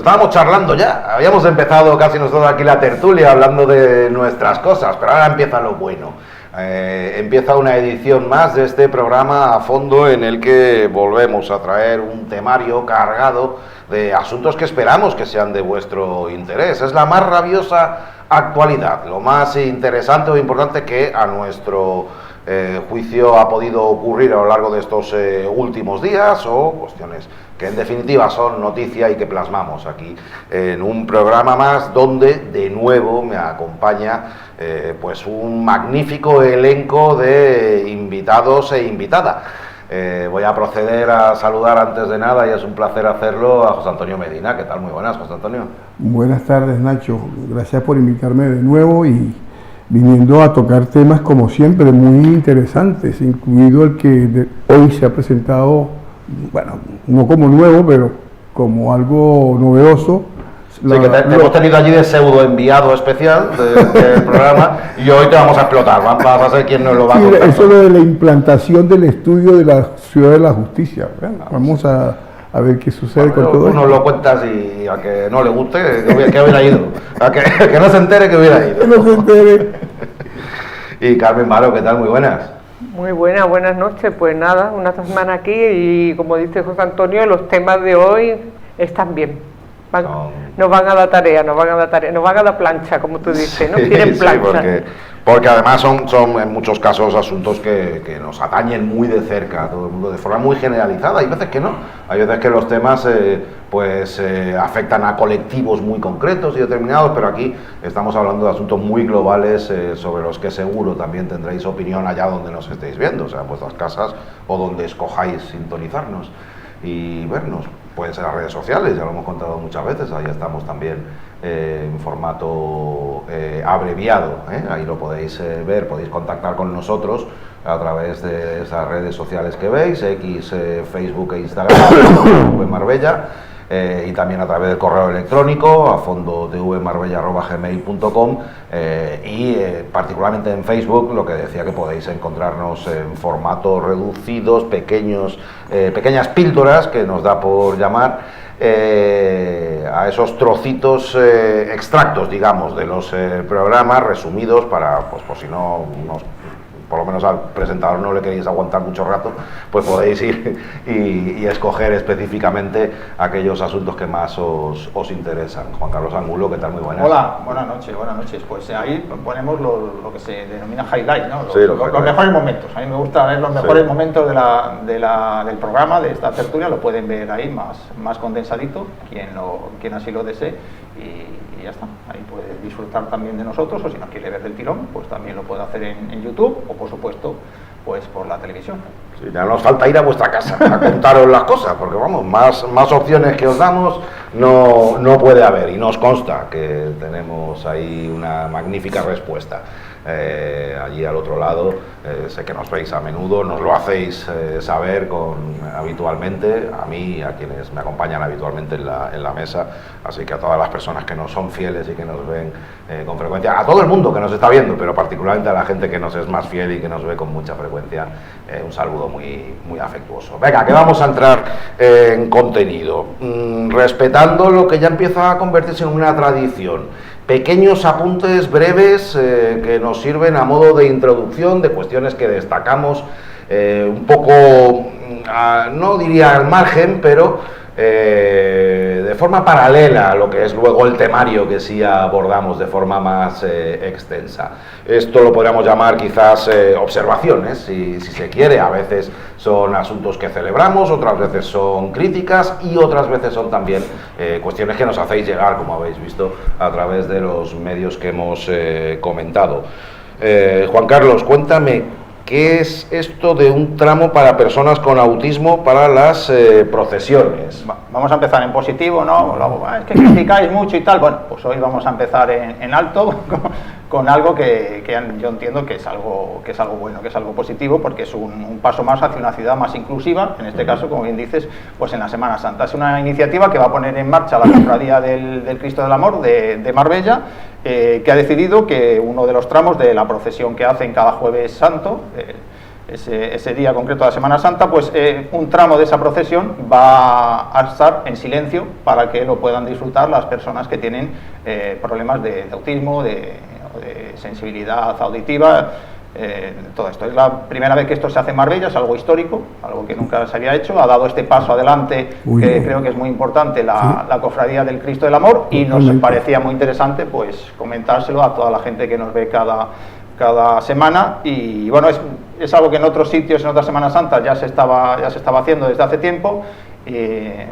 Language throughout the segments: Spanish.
estábamos charlando ya, habíamos empezado casi nosotros aquí la tertulia hablando de nuestras cosas, pero ahora empieza lo bueno. Empieza una edición más de este programa a fondo en el que volvemos a traer un temario cargado de asuntos que esperamos que sean de vuestro interés. Es la más rabiosa actualidad, lo más interesante o importante que a nuestro juicio ha podido ocurrir a lo largo de estos últimos días, o cuestiones que en definitiva son noticia y que plasmamos aquí en un programa más donde de nuevo me acompaña pues un magnífico elenco de invitados e invitada. Voy a proceder a saludar antes de nada, y es un placer hacerlo, a José Antonio Medina. ¿Qué tal? Muy buenas, José Antonio. Buenas tardes, Nacho. Gracias por invitarme de nuevo y viniendo a tocar temas como siempre muy interesantes, incluido el que hoy se ha presentado, bueno, no como nuevo, pero como algo novedoso. Sí, que te hemos tenido allí de pseudo enviado especial del programa, y hoy te vamos a explotar, vas a ser quien nos lo va a contar. Eso de la implantación del estudio de la Ciudad de la Justicia. Vamos a ver qué sucede con todo esto. Nos lo cuentas, y a que no le guste, que hubiera ido. A que no se entere, que hubiera ido. Que no se entere. Y Carmen Varo, ¿qué tal? Muy buenas. Muy buenas noches. Pues nada, una semana aquí, y como dice José Antonio, los temas de hoy están bien. Nos van a dar tarea, nos van a dar plancha, como tú dices, ¿no? Tienen plancha. Sí, porque además son en muchos casos asuntos que nos atañen muy de cerca a todo el mundo, de forma muy generalizada. Hay veces que no, hay veces que los temas afectan a colectivos muy concretos y determinados, pero aquí estamos hablando de asuntos muy globales sobre los que seguro también tendréis opinión allá donde nos estéis viendo, o sea, en vuestras casas o donde escojáis sintonizarnos y vernos. Pueden ser las redes sociales, ya lo hemos contado muchas veces, ahí estamos también en formato abreviado, ahí lo podéis ver, podéis contactar con nosotros a través de esas redes sociales que veis, X, Facebook e Instagram, Marbella, y también a través del correo electrónico a fondotvmarbella@gmail.com, y particularmente en Facebook, lo que decía, que podéis encontrarnos en formatos reducidos, pequeñas píldoras que nos da por llamar, a esos trocitos, extractos, digamos, de los programas resumidos para, pues por si no por lo menos al presentador no le queréis aguantar mucho rato, pues podéis ir y escoger específicamente aquellos asuntos que más os interesan. Juan Carlos Angulo, ¿qué tal? Muy buenas. Hola, buenas noches. Pues ahí ponemos lo que se denomina highlight, ¿no? Los mejores momentos. A mí me gusta ver los mejores momentos del programa, de esta tertulia. Lo pueden ver ahí más condensadito, quien así lo desee, y ya está. Ahí puede disfrutar también de nosotros, o si no quiere ver del tirón, pues también lo puede hacer en YouTube, o por supuesto pues por la televisión. Sí, ya nos falta ir a vuestra casa a contaros las cosas, porque vamos, más opciones que os damos no puede haber, y nos consta que tenemos ahí una magnífica respuesta. Allí al otro lado, sé que nos veis a menudo, nos lo hacéis saber habitualmente, a mí y a quienes me acompañan habitualmente en la mesa, así que a todas las personas que nos son fieles y que nos ven con frecuencia, a todo el mundo que nos está viendo, pero particularmente a la gente que nos es más fiel y que nos ve con mucha frecuencia, un saludo muy, muy afectuoso. Venga, que vamos a entrar en contenido, respetando lo que ya empieza a convertirse en una tradición. Pequeños apuntes breves que nos sirven a modo de introducción de cuestiones que destacamos un poco, no diría al margen, pero de forma paralela a lo que es luego el temario que sí abordamos de forma más extensa. Esto lo podríamos llamar quizás observaciones, si se quiere. A veces son asuntos que celebramos, otras veces son críticas y otras veces son también cuestiones que nos hacéis llegar, como habéis visto, a través de los medios que hemos comentado. Juan Carlos, cuéntame, ¿qué es esto de un tramo para personas con autismo para las procesiones? Vamos a empezar en positivo, ¿no? Es que criticáis mucho y tal. Bueno, pues hoy vamos a empezar en alto con algo que yo entiendo que es algo bueno, que es algo positivo, porque es un paso más hacia una ciudad más inclusiva, en este caso, como bien dices, pues en la Semana Santa. Es una iniciativa que va a poner en marcha la Cofradía del Cristo del Amor de Marbella, que ha decidido que uno de los tramos de la procesión que hacen cada Jueves Santo, ese día concreto de la Semana Santa, pues un tramo de esa procesión va a estar en silencio para que lo puedan disfrutar las personas que tienen problemas de autismo, de sensibilidad auditiva, todo esto. Es la primera vez que esto se hace en Marbella, es algo histórico, algo que nunca se había hecho, ha dado este paso adelante, que creo que es muy importante, la Cofradía del Cristo del Amor, y nos parecía muy interesante pues comentárselo a toda la gente que nos ve cada semana. Y bueno, es algo que en otros sitios, en otras Semanas Santas ya se estaba haciendo desde hace tiempo.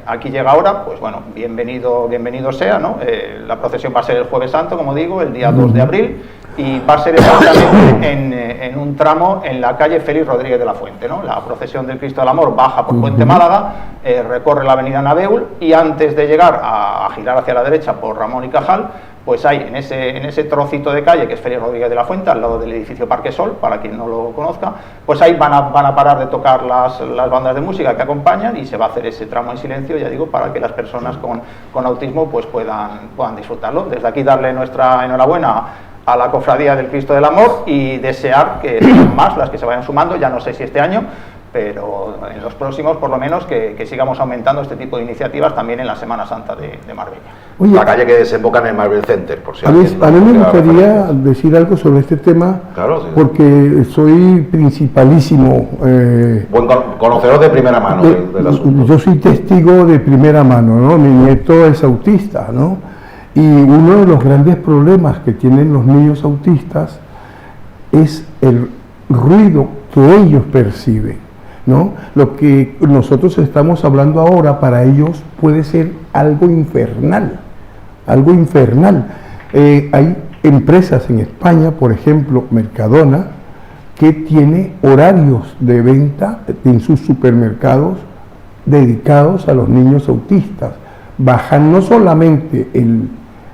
Aquí llega ahora, pues bueno, bienvenido sea, ¿no? La procesión va a ser el Jueves Santo, como digo, el día 2 de abril, y va a ser exactamente en un tramo en la calle Félix Rodríguez de la Fuente, ¿no? La procesión del Cristo del Amor baja por Puente Málaga, recorre la avenida Nabeul, y antes de llegar a girar hacia la derecha por Ramón y Cajal, pues hay en ese trocito de calle que es Félix Rodríguez de la Fuente, al lado del edificio Parque Sol, para quien no lo conozca, pues ahí van a parar de tocar las bandas de música que acompañan, y se va a hacer ese tramo en silencio, ya digo, para que las personas con autismo pues puedan disfrutarlo. Desde aquí darle nuestra enhorabuena a la Cofradía del Cristo del Amor y desear que sean más las que se vayan sumando, ya no sé si este año, pero en los próximos por lo menos que sigamos aumentando este tipo de iniciativas también en la Semana Santa de Marbella. Oye, la calle que desemboca en el Marvel Center, por si a mí me gustaría decir algo sobre este tema, claro, sí, porque soy principalísimo. Buen conocedor de primera mano del asunto. Yo soy testigo de primera mano, ¿no? Mi nieto es autista, ¿no? Y uno de los grandes problemas que tienen los niños autistas es el ruido que ellos perciben, ¿no? Lo que nosotros estamos hablando ahora para ellos puede ser algo infernal, algo infernal. Hay empresas en España, por ejemplo, Mercadona, que tiene horarios de venta en sus supermercados dedicados a los niños autistas. Bajan no solamente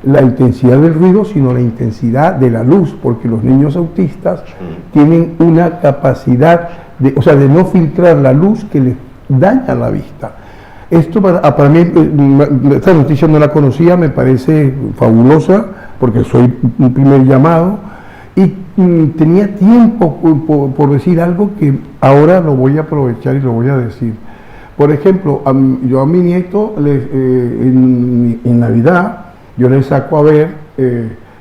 la intensidad del ruido, sino la intensidad de la luz, porque los niños autistas tienen una capacidad de no filtrar la luz que les daña la vista. Esto para mí, esta noticia no la conocía, me parece fabulosa, porque soy un primer llamado, y tenía tiempo por decir algo que ahora lo voy a aprovechar y lo voy a decir. Por ejemplo, yo a mi nieto en Navidad, yo le saco a ver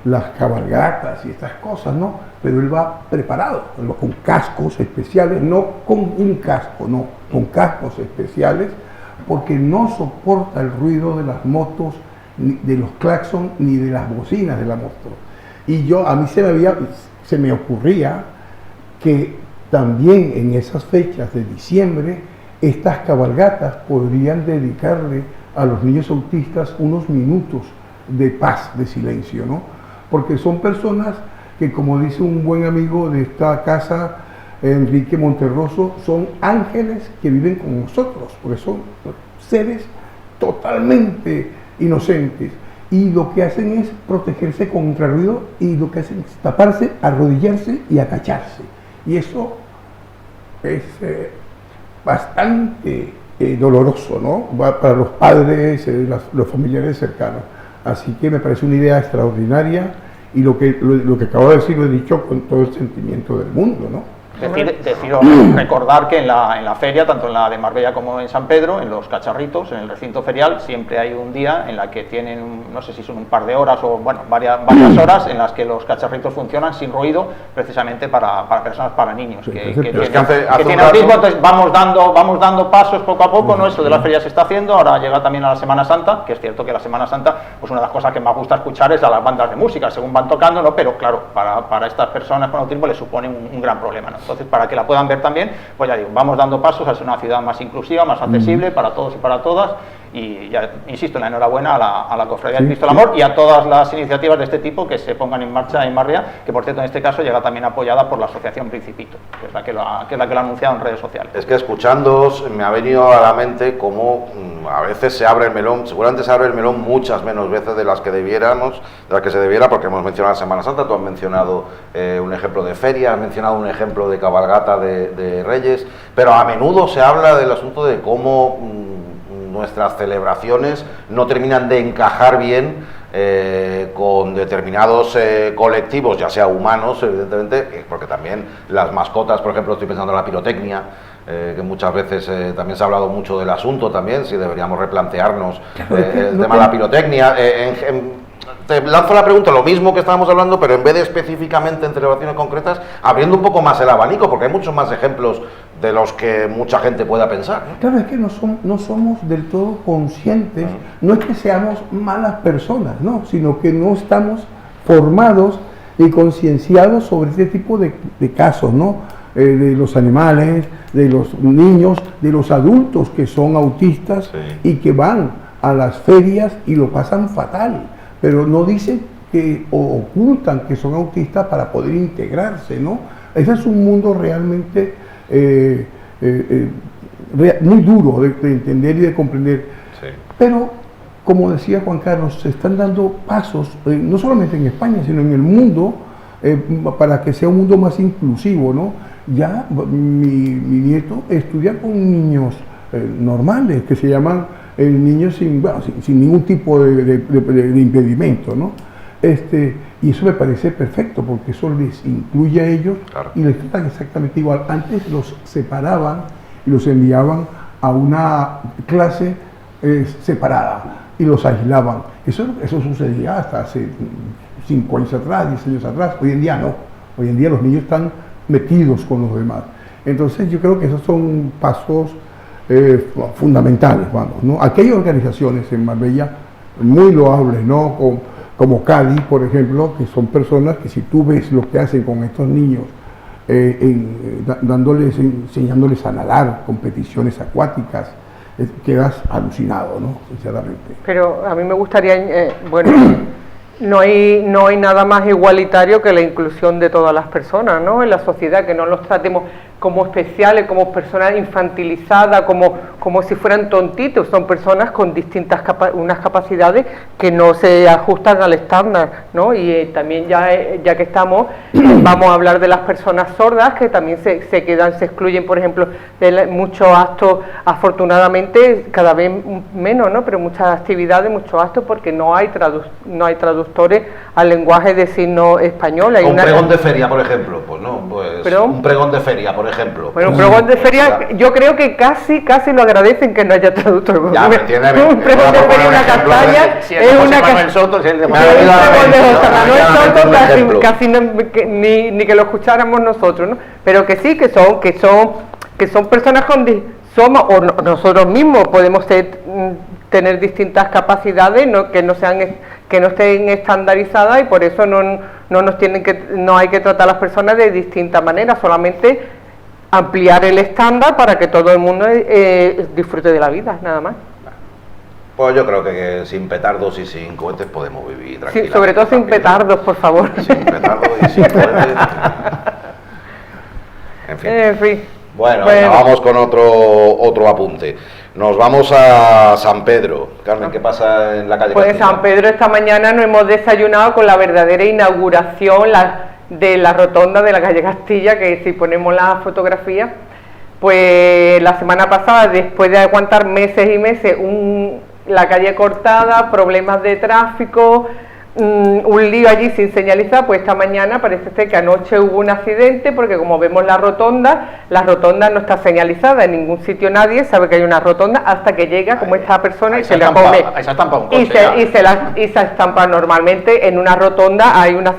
las cabalgatas y estas cosas, ¿no? Pero él va preparado, con cascos especiales, no con un casco, no, con cascos especiales, porque no soporta el ruido de las motos, ni de los claxons, ni de las bocinas de la moto. Y a mí se me ocurría que también en esas fechas de diciembre, estas cabalgatas podrían dedicarle a los niños autistas unos minutos de paz, de silencio, ¿no? Porque son personas que, como dice un buen amigo de esta casa, Enrique Monterroso, son ángeles que viven con nosotros, porque son seres totalmente inocentes, y lo que hacen es protegerse contra el ruido, y lo que hacen es taparse, arrodillarse y agacharse, y eso es bastante doloroso, ¿no? Para los padres, los familiares cercanos. Así que me parece una idea extraordinaria, y lo que acabo de decir lo he dicho con todo el sentimiento del mundo, ¿no? Deciros recordar que en la feria, tanto en la de Marbella como en San Pedro, en los cacharritos, en el recinto ferial, siempre hay un día en la que tienen, no sé si son un par de horas o bueno, varias horas en las que los cacharritos funcionan sin ruido, precisamente para personas, para niños que tienen autismo. Entonces vamos dando pasos poco a poco, ¿no? Eso de la feria se está haciendo, ahora llega también a la Semana Santa, que es cierto que la Semana Santa, pues una de las cosas que más gusta escuchar es a las bandas de música, según van tocando, ¿no? Pero claro, para estas personas con autismo les supone un gran problema, ¿no? Entonces, para que la puedan ver también, pues ya digo, vamos dando pasos a ser una ciudad más inclusiva, más accesible para todos y para todas, y ya insisto, en la enhorabuena a la Cofradía del Cristo del Amor y a todas las iniciativas de este tipo que se pongan en marcha en Marbella, que por cierto en este caso llega también apoyada por la Asociación Principito, que es la que lo ha anunciado en redes sociales. Es que escuchándoos me ha venido a la mente cómo a veces se abre el melón, seguramente se abre el melón muchas menos veces de las que se debiera, porque hemos mencionado la Semana Santa, tú has mencionado un ejemplo de feria, has mencionado un ejemplo de cabalgata de Reyes, pero a menudo se habla del asunto de cómo nuestras celebraciones no terminan de encajar bien con determinados colectivos, ya sea humanos, evidentemente, porque también las mascotas, por ejemplo, estoy pensando en la pirotecnia, que muchas veces también se ha hablado mucho del asunto también, si deberíamos replantearnos el tema de la pirotecnia. Te lanzo la pregunta, lo mismo que estábamos hablando, pero en vez de específicamente en celebraciones concretas, abriendo un poco más el abanico, porque hay muchos más ejemplos de los que mucha gente pueda pensar, ¿no? Claro, es que no somos del todo conscientes, no es que seamos malas personas, no, sino que no estamos formados y concienciados sobre este tipo de casos, ¿no? De los animales, de los niños, de los adultos que son autistas, sí, y que van a las ferias y lo pasan fatal, pero no dicen que, o ocultan que son autistas para poder integrarse, ¿no? Ese es un mundo realmente muy duro de entender y de comprender. Sí. Pero, como decía Juan Carlos, se están dando pasos, no solamente en España, sino en el mundo, para que sea un mundo más inclusivo, ¿no? Ya mi nieto estudia con niños normales, que se llaman niños sin ningún tipo de impedimento, ¿no? Y eso me parece perfecto, porque eso les incluye a ellos, claro, y les tratan exactamente igual. Antes los separaban y los enviaban a una clase separada y los aislaban. Eso sucedía hasta hace 5 años atrás, 10 años atrás. Hoy en día no. Hoy en día los niños están metidos con los demás. Entonces yo creo que esos son pasos fundamentales, vamos, ¿no? Aquí hay organizaciones en Marbella muy loables, ¿no? Como Cádiz, por ejemplo, que son personas que, si tú ves lo que hacen con estos niños, enseñándoles a nadar, competiciones acuáticas, quedas alucinado, ¿no? Sinceramente. Pero a mí me gustaría, bueno, no hay nada más igualitario que la inclusión de todas las personas, ¿no? En la sociedad, que no los tratemos como especiales, como personas infantilizadas, como si fueran tontitos. Son personas con distintas unas capacidades que no se ajustan al estándar, ¿no? Y también ya que estamos, vamos a hablar de las personas sordas, que también se excluyen, por ejemplo, de muchos actos, afortunadamente cada vez menos, ¿no? Pero muchas actividades, muchos actos, porque no hay traductores al lenguaje de signos español. Un pregón de feria, por ejemplo, pues no, pues ¿perdón? Un pregón de feria, por ejemplo. Bueno, un pregón de feria, yo creo que casi lo agradecen que no haya traductor. Ya, me entiende bien. Un pregón de feria, una castaña, es una Manuel Soto, si el de Manuel Soto, casi ni que lo escucháramos nosotros, ¿no? Pero que sí, que son personas somos, o nosotros mismos podemos tener distintas capacidades, que no estén estandarizadas, y por eso no hay que tratar a las personas de distinta manera, solamente ampliar el estándar para que todo el mundo disfrute de la vida, nada más. Pues yo creo que sin petardos y sin cohetes podemos vivir tranquilamente. Sí, sobre todo sin petardos, por favor. Sin petardos y sin cohetes. En fin. Bueno, vamos con otro apunte. Nos vamos a San Pedro. Carmen, ¿qué pasa en la calle Pues Castilla? En San Pedro esta mañana nos hemos desayunado con la verdadera inauguración de la rotonda de la calle Castilla, que si ponemos la fotografía, pues la semana pasada, después de aguantar meses y meses la calle cortada, problemas de tráfico, un lío allí sin señalizar, pues esta mañana parece ser que anoche hubo un accidente, porque como vemos la rotonda no está señalizada en ningún sitio, nadie sabe que hay una rotonda hasta que llega como esta persona y se la come y se estampa. Normalmente en una rotonda hay una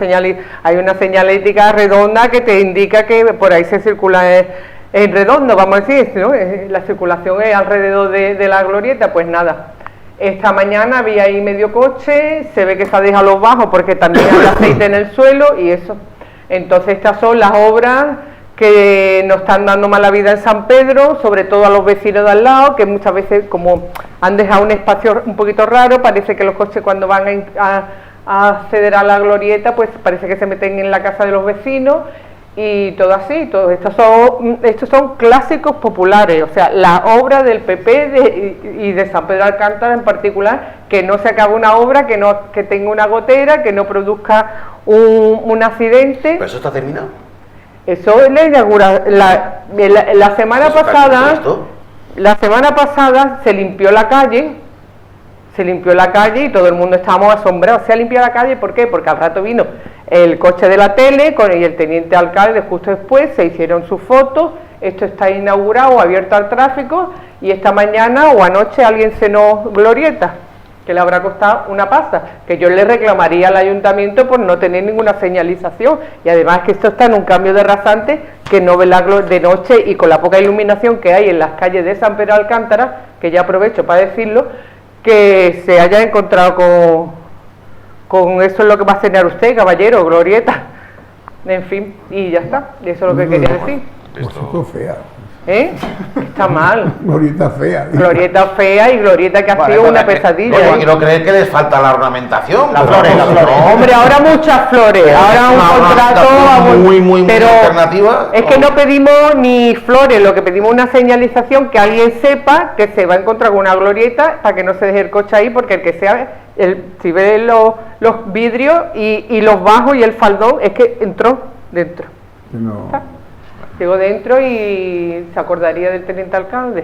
señalética redonda que te indica que por ahí se circula en redondo, vamos a decir, ¿no? La circulación es alrededor de la glorieta. Pues nada, esta mañana había ahí medio coche, se ve que se ha dejado los bajos porque también hay aceite en el suelo y eso. Entonces estas son las obras que nos están dando mala vida en San Pedro, sobre todo a los vecinos de al lado, que muchas veces, como han dejado un espacio un poquito raro, parece que los coches cuando van a acceder a la glorieta, pues parece que se meten en la casa de los vecinos. Y todo así, todos estos son clásicos populares, o sea, la obra del PP y de San Pedro de Alcántara en particular, que no se acabe una obra, que tenga una gotera, que no produzca un accidente. ¿Pero eso está terminado? Eso es la inauguración. La semana pasada se limpió la calle, se limpió la calle y todo el mundo estábamos asombrados. Se ha limpiado la calle, ¿por qué? Porque al rato vino el coche de la tele y el teniente alcalde justo después, se hicieron sus fotos, esto está inaugurado, abierto al tráfico, y esta mañana o anoche alguien cenó glorieta, que le habrá costado una pasta, que yo le reclamaría al ayuntamiento por no tener ninguna señalización, y además que esto está en un cambio de rasante, que no ve la de noche y con la poca iluminación que hay en las calles de San Pedro de Alcántara, que ya aprovecho para decirlo, que se haya encontrado con eso es lo que va a cenar usted, caballero, glorieta, en fin, y ya está, eso es lo que quería decir. Esto fea. Está mal. Glorieta fea. Glorieta fea y glorieta que ha sido una pesadilla. ¿No crees que les falta la ornamentación? Las flores. Hombre, ahora muchas flores, ahora un contrato muy alternativa. Es que no pedimos ni flores, lo que pedimos es una señalización que alguien sepa que se va a encontrar con una glorieta para que no se deje el coche ahí, porque el que sea, si ve los vidrios y los bajos y el faldón, es que entró dentro. No. Llegó dentro y se acordaría del teniente alcalde.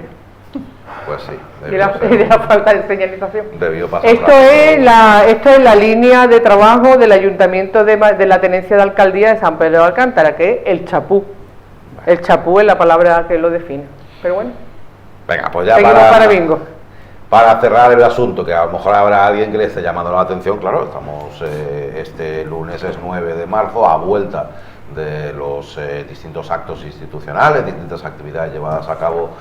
Pues sí. Y de la falta de señalización. Debió pasar. Esto es la línea de trabajo del ayuntamiento de la tenencia de alcaldía de San Pedro de Alcántara, que es el chapú. El chapú es la palabra que lo define. Pero bueno. Venga, pues ya para bingo. Para cerrar el asunto, que a lo mejor habrá alguien que le esté llamando la atención, claro, estamos este lunes es 9 de marzo, a vuelta de los distintos actos institucionales, distintas actividades llevadas a cabo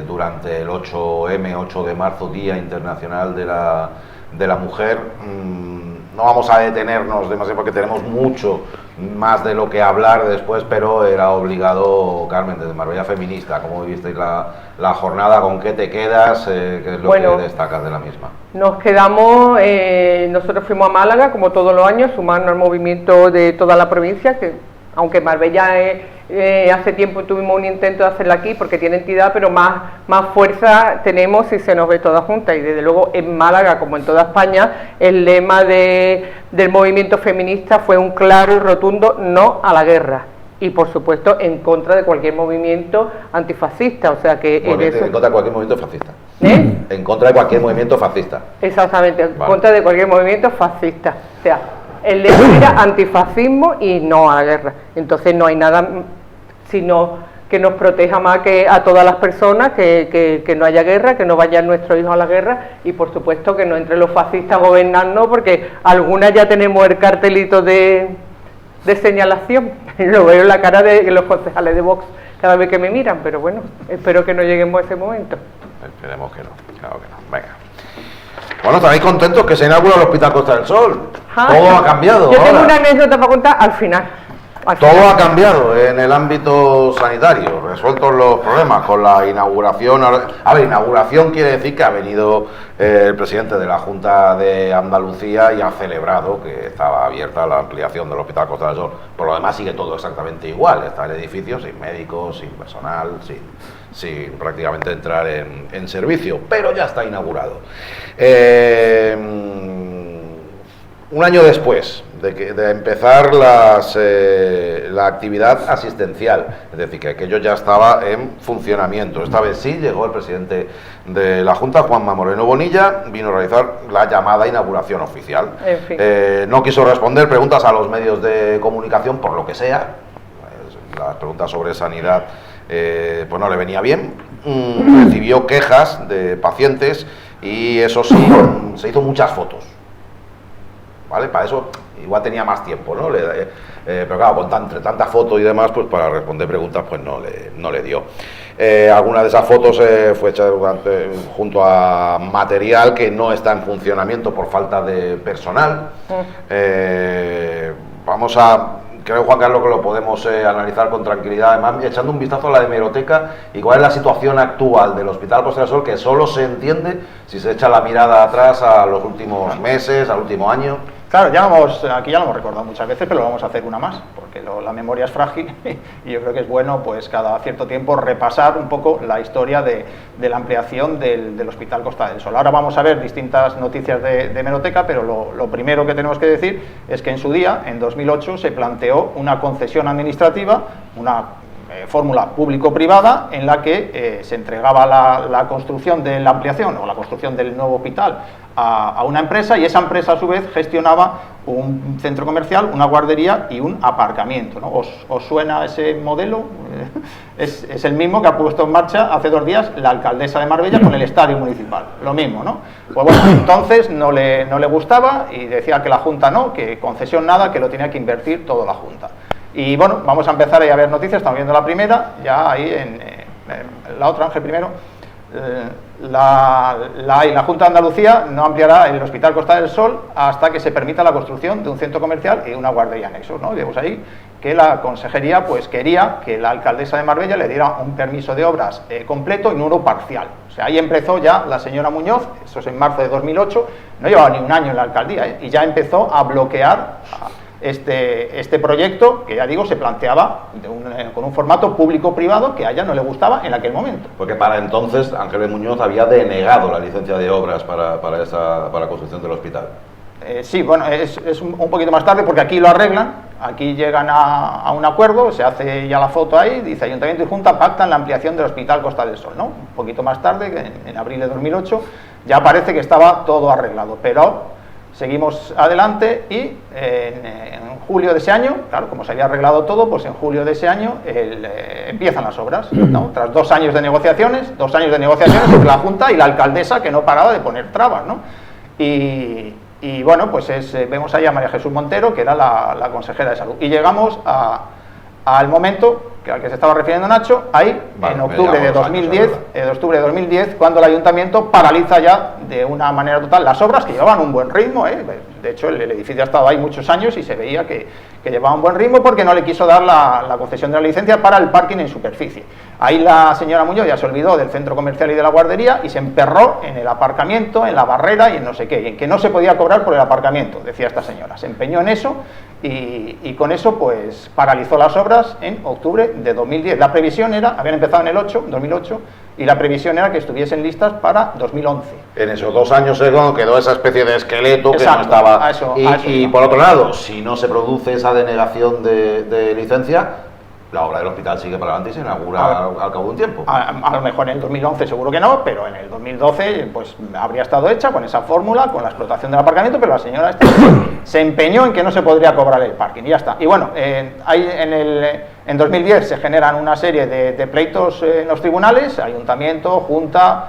durante el 8M, 8 de marzo, Día Internacional de la Mujer. No vamos a detenernos demasiado porque tenemos mucho más de lo que hablar después, pero era obligado, Carmen, desde Marbella Feminista, ¿cómo visteis la jornada? ¿Con qué te quedas? ¿Qué es lo que destacas de la misma? Nos quedamos, nosotros fuimos a Málaga, como todos los años, sumando al movimiento de toda la provincia, que aunque Marbella hace tiempo tuvimos un intento de hacerla aquí porque tiene entidad, pero más fuerza tenemos si se nos ve toda junta, y desde luego en Málaga, como en toda España, el lema del movimiento feminista fue un claro y rotundo no a la guerra, y por supuesto en contra de cualquier movimiento antifascista, o sea que en contra de cualquier movimiento fascista. En contra de cualquier movimiento fascista. Exactamente, en contra de cualquier movimiento fascista, o sea, el lema era antifascismo y no a la guerra. Entonces no hay nada sino que nos proteja más que a todas las personas, que no haya guerra, que no vayan nuestros hijos a la guerra, y por supuesto que no entre los fascistas a gobernarnos, porque algunas ya tenemos el cartelito de señalación. Lo veo en la cara de los concejales de Vox cada vez que me miran, pero bueno, espero que no lleguemos a ese momento. Esperemos que no, claro que no. Venga. Bueno, ¿estáis contentos que se inaugura el Hospital Costa del Sol? Todo ha cambiado. Yo tengo una anécdota para contar al final. Todo ha cambiado en el ámbito sanitario, resueltos los problemas con la inauguración. A ver, inauguración quiere decir que ha venido el presidente de la Junta de Andalucía y ha celebrado que estaba abierta la ampliación del Hospital Costa del Sol. Por lo demás sigue todo exactamente igual, está el edificio sin médicos, sin personal, sin prácticamente entrar en servicio, pero ya está inaugurado. Un año después de empezar la actividad asistencial, es decir, que aquello ya estaba en funcionamiento. Esta vez sí llegó el presidente de la Junta, Juanma Moreno Bonilla, vino a realizar la llamada inauguración oficial. En fin. No quiso responder preguntas a los medios de comunicación, por lo que sea. Las preguntas sobre sanidad pues no le venía bien. Recibió quejas de pacientes y eso sí, se hizo muchas fotos. ¿Vale? Para eso igual tenía más tiempo, ¿no? Pero claro, con tanta foto y demás, pues para responder preguntas pues no le dio. Alguna de esas fotos fue hecha junto a material que no está en funcionamiento por falta de personal. Creo, Juan Carlos, que lo podemos analizar con tranquilidad, además echando un vistazo a la hemeroteca y cuál es la situación actual del Hospital Costa del Sol, que solo se entiende si se echa la mirada atrás a los últimos meses, al último año. Claro, aquí ya lo hemos recordado muchas veces, pero lo vamos a hacer una más, porque la memoria es frágil y yo creo que es bueno pues cada cierto tiempo repasar un poco la historia de la ampliación del Hospital Costa del Sol. Ahora vamos a ver distintas noticias de hemeroteca, pero lo primero que tenemos que decir es que en su día, en 2008, se planteó una concesión administrativa, fórmula público-privada en la que se entregaba la construcción de la ampliación o la construcción del nuevo hospital a una empresa, y esa empresa a su vez gestionaba un centro comercial, una guardería y un aparcamiento, ¿no? ¿Os suena ese modelo? Es el mismo que ha puesto en marcha hace 2 días la alcaldesa de Marbella con el estadio municipal, lo mismo, ¿no? Pues bueno, entonces no le gustaba y decía que la Junta no, que concesión nada, que lo tenía que invertir toda la Junta. Y bueno, vamos a empezar ahí a ver noticias, estamos viendo la primera, ya ahí en la otra, Ángel, primero. La Junta de Andalucía no ampliará el Hospital Costa del Sol hasta que se permita la construcción de un centro comercial y una guardería anexos, ¿no? Vemos ahí que la consejería pues quería que la alcaldesa de Marbella le diera un permiso de obras completo y no uno parcial. O sea, ahí empezó ya la señora Muñoz, eso es en marzo de 2008, no llevaba ni un año en la alcaldía, y ya empezó a bloquear este proyecto, que ya digo, se planteaba con un formato público-privado que a ella no le gustaba en aquel momento. Porque para entonces Ángeles Muñoz había denegado la licencia de obras para la construcción del hospital. Sí, bueno, es un poquito más tarde porque aquí lo arreglan, aquí llegan a un acuerdo, se hace ya la foto ahí, dice Ayuntamiento y Junta pactan la ampliación del Hospital Costa del Sol, ¿no? Un poquito más tarde, en abril de 2008, ya parece que estaba todo arreglado, pero seguimos adelante y en julio de ese año, claro, como se había arreglado todo, pues en julio de ese año empiezan las obras, ¿no? Tras 2 años de negociaciones entre la Junta y la alcaldesa, que no paraba de poner trabas, ¿no? Y bueno, pues vemos ahí a María Jesús Montero, que era la consejera de Salud. Y llegamos al momento al que se estaba refiriendo Nacho, ahí, en octubre de 2010, cuando el Ayuntamiento paraliza ya de una manera total las obras, que llevaban un buen ritmo, de hecho el edificio ha estado ahí muchos años y se veía que llevaba un buen ritmo, porque no le quiso dar la concesión de la licencia para el parking en superficie. Ahí la señora Muñoz ya se olvidó del centro comercial y de la guardería y se emperró en el aparcamiento, en la barrera y en no sé qué, y en que no se podía cobrar por el aparcamiento, decía esta señora. Se empeñó en eso y con eso pues paralizó las obras en octubre de 2010. La previsión era, habían empezado en el 2008, y la previsión era que estuviesen listas para 2011. En esos 2 años quedó esa especie de esqueleto. Exacto, que no estaba... Y por otro lado, si no se produce esa denegación de licencia, la obra del hospital sigue para adelante y se inaugura al cabo de un tiempo. A lo mejor en el 2011 seguro que no, pero en el 2012 pues habría estado hecha con esa fórmula, con la explotación del aparcamiento, pero la señora se empeñó en que no se podría cobrar el parking y ya está. Y bueno, en 2010 se generan una serie de pleitos en los tribunales, Ayuntamiento, Junta,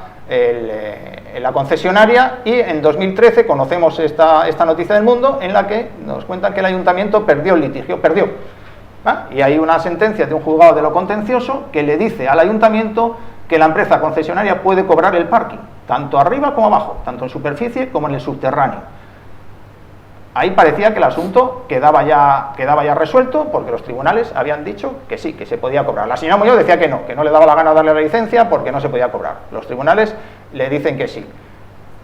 la concesionaria, y en 2013 conocemos esta noticia del Mundo en la que nos cuentan que el Ayuntamiento perdió el litigio, y hay una sentencia de un juzgado de lo contencioso que le dice al Ayuntamiento que la empresa concesionaria puede cobrar el parking, tanto arriba como abajo, tanto en superficie como en el subterráneo. Ahí parecía que el asunto quedaba ya resuelto, porque los tribunales habían dicho que sí, que se podía cobrar. La señora Muñoz decía que no le daba la gana darle la licencia porque no se podía cobrar. Los tribunales le dicen que sí.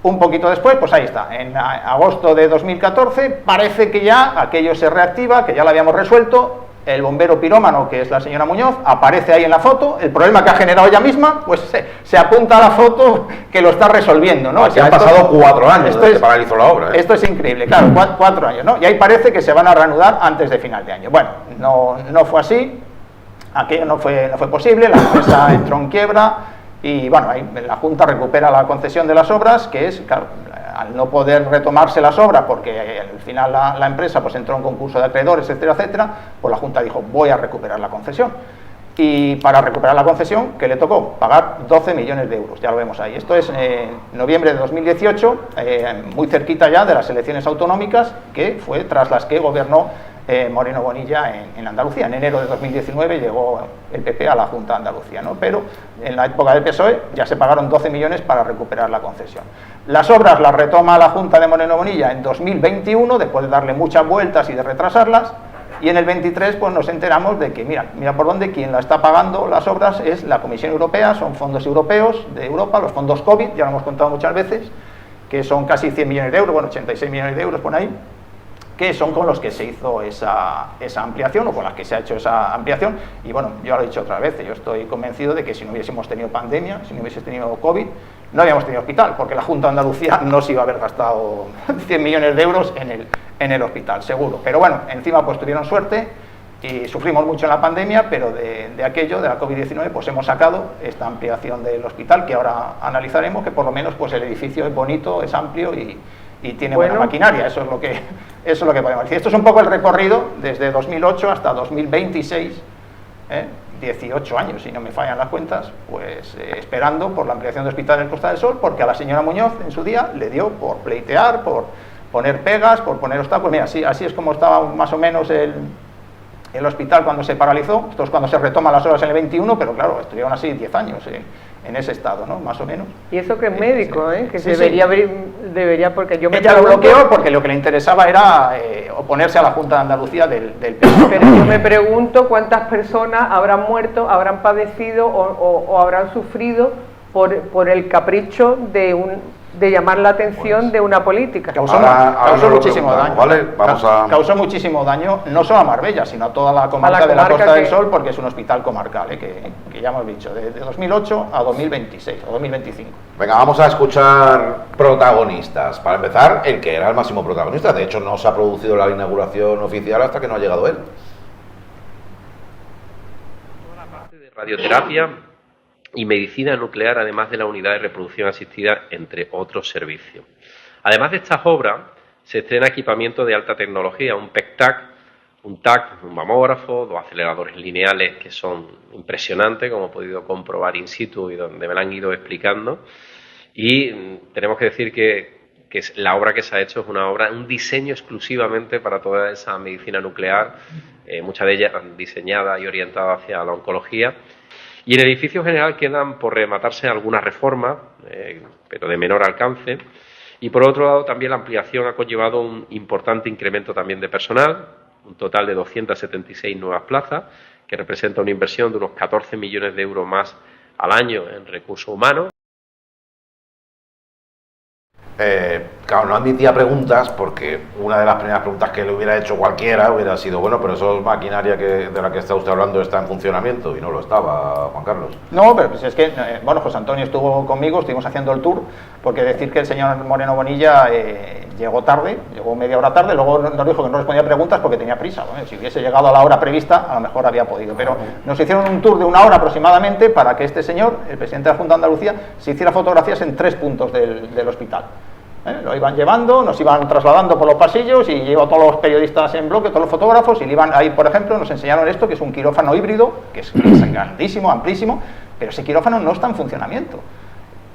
Un poquito después, pues ahí está, en agosto de 2014, parece que ya aquello se reactiva, que ya lo habíamos resuelto. El bombero pirómano, que es la señora Muñoz, aparece ahí en la foto. El problema que ha generado ella misma, pues se apunta a la foto que lo está resolviendo, ¿no? Han pasado 4 años desde que paralizó la obra. Esto es increíble, claro, 4 años, ¿no? Y ahí parece que se van a reanudar antes de final de año. Bueno, no fue así, aquello no fue posible, la empresa entró en quiebra y, bueno, ahí la Junta recupera la concesión de las obras, que es, claro, al no poder retomarse las obras porque al final la empresa pues entró en concurso de acreedores, etcétera, etcétera, pues la Junta dijo, voy a recuperar la concesión. Y para recuperar la concesión, ¿qué le tocó? Pagar 12 millones de euros, ya lo vemos ahí. Esto es en noviembre de 2018, muy cerquita ya de las elecciones autonómicas, que fue tras las que gobernó Moreno Bonilla en Andalucía. En enero de 2019 llegó el PP a la Junta de Andalucía, ¿no? Pero en la época del PSOE ya se pagaron 12 millones para recuperar la concesión. Las obras las retoma la Junta de Moreno Bonilla en 2021, después de darle muchas vueltas y de retrasarlas, y en el 23 pues nos enteramos de que, mira por dónde, quien la está pagando las obras es la Comisión Europea, son fondos europeos de Europa, los fondos COVID, ya lo hemos contado muchas veces, que son casi 100 millones de euros, bueno, 86 millones de euros por ahí, que son con los que se hizo esa ampliación, o con las que se ha hecho esa ampliación. Y bueno, yo lo he dicho otra vez, yo estoy convencido de que si no hubiésemos tenido pandemia, si no hubiese tenido COVID, no habíamos tenido hospital, porque la Junta de Andalucía no se iba a haber gastado 100 millones de euros en el hospital, seguro. Pero bueno, encima pues tuvieron suerte Y sufrimos mucho en la pandemia, pero de aquello, de la COVID-19, pues hemos sacado esta ampliación del hospital, que ahora analizaremos, que por lo menos pues el edificio es bonito, es amplio y tiene buena maquinaria. Eso es lo que podemos decir. Esto es un poco el recorrido desde 2008 hasta 2026, 18 años, si no me fallan las cuentas, pues esperando por la ampliación del hospital en Costa del Sol, porque a la señora Muñoz en su día le dio por pleitear, por poner pegas, por poner obstáculos. Mira, así es como estaba más o menos el hospital cuando se paralizó. Esto es cuando se retoman las obras en el 21, pero claro, estuvieron así 10 años en ese estado, ¿no? Más o menos. Y eso que es médico, que sí, debería, porque yo me ella lo bloqueó porque lo que le interesaba era oponerse a la Junta de Andalucía del PSOE. Pero yo me pregunto cuántas personas habrán muerto, habrán padecido o habrán sufrido por el capricho de llamar la atención de una política. Causó muchísimo daño. ¿Vale? Causó muchísimo daño, no solo a Marbella, sino a toda la comarca de la Costa del Sol, porque es un hospital comarcal, que ya hemos dicho, de 2008 a 2026 o 2025. Venga, vamos a escuchar protagonistas. Para empezar, el que era el máximo protagonista. De hecho, no se ha producido la inauguración oficial hasta que no ha llegado él. Toda la parte de radioterapia y medicina nuclear, además de la unidad de reproducción asistida, entre otros servicios. Además de estas obras, se estrena equipamiento de alta tecnología, un PEC-TAC, un TAC, un mamógrafo, 2 aceleradores lineales que son impresionantes, como he podido comprobar in situ y donde me lo han ido explicando. Y tenemos que decir que la obra que se ha hecho es un diseño exclusivamente para toda esa medicina nuclear, muchas de ellas diseñada y orientada hacia la oncología. Y en el edificio general quedan por rematarse algunas reformas, pero de menor alcance. Y por otro lado, también la ampliación ha conllevado un importante incremento también de personal, un total de 276 nuevas plazas, que representa una inversión de unos 14 millones de euros más al año en recursos humanos. Claro, no admitía preguntas porque una de las primeras preguntas que le hubiera hecho cualquiera hubiera sido, bueno, pero eso es maquinaria de la que está usted hablando, está en funcionamiento, y no lo estaba, Juan Carlos. No, pero pues es que, bueno, José Antonio estuvo conmigo, estuvimos haciendo el tour, porque decir que el señor Moreno Bonilla llegó tarde, llegó media hora tarde, luego nos dijo que no respondía preguntas porque tenía prisa. Bueno, si hubiese llegado a la hora prevista, a lo mejor había podido, pero nos hicieron un tour de 1 hora aproximadamente para que este señor, el presidente de la Junta de Andalucía, se hiciera fotografías en 3 puntos del hospital. Lo iban llevando, nos iban trasladando por los pasillos y llevó a todos los periodistas en bloque, todos los fotógrafos, y le iban ahí, por ejemplo, nos enseñaron esto, que es un quirófano híbrido, que es grandísimo, amplísimo, pero ese quirófano no está en funcionamiento.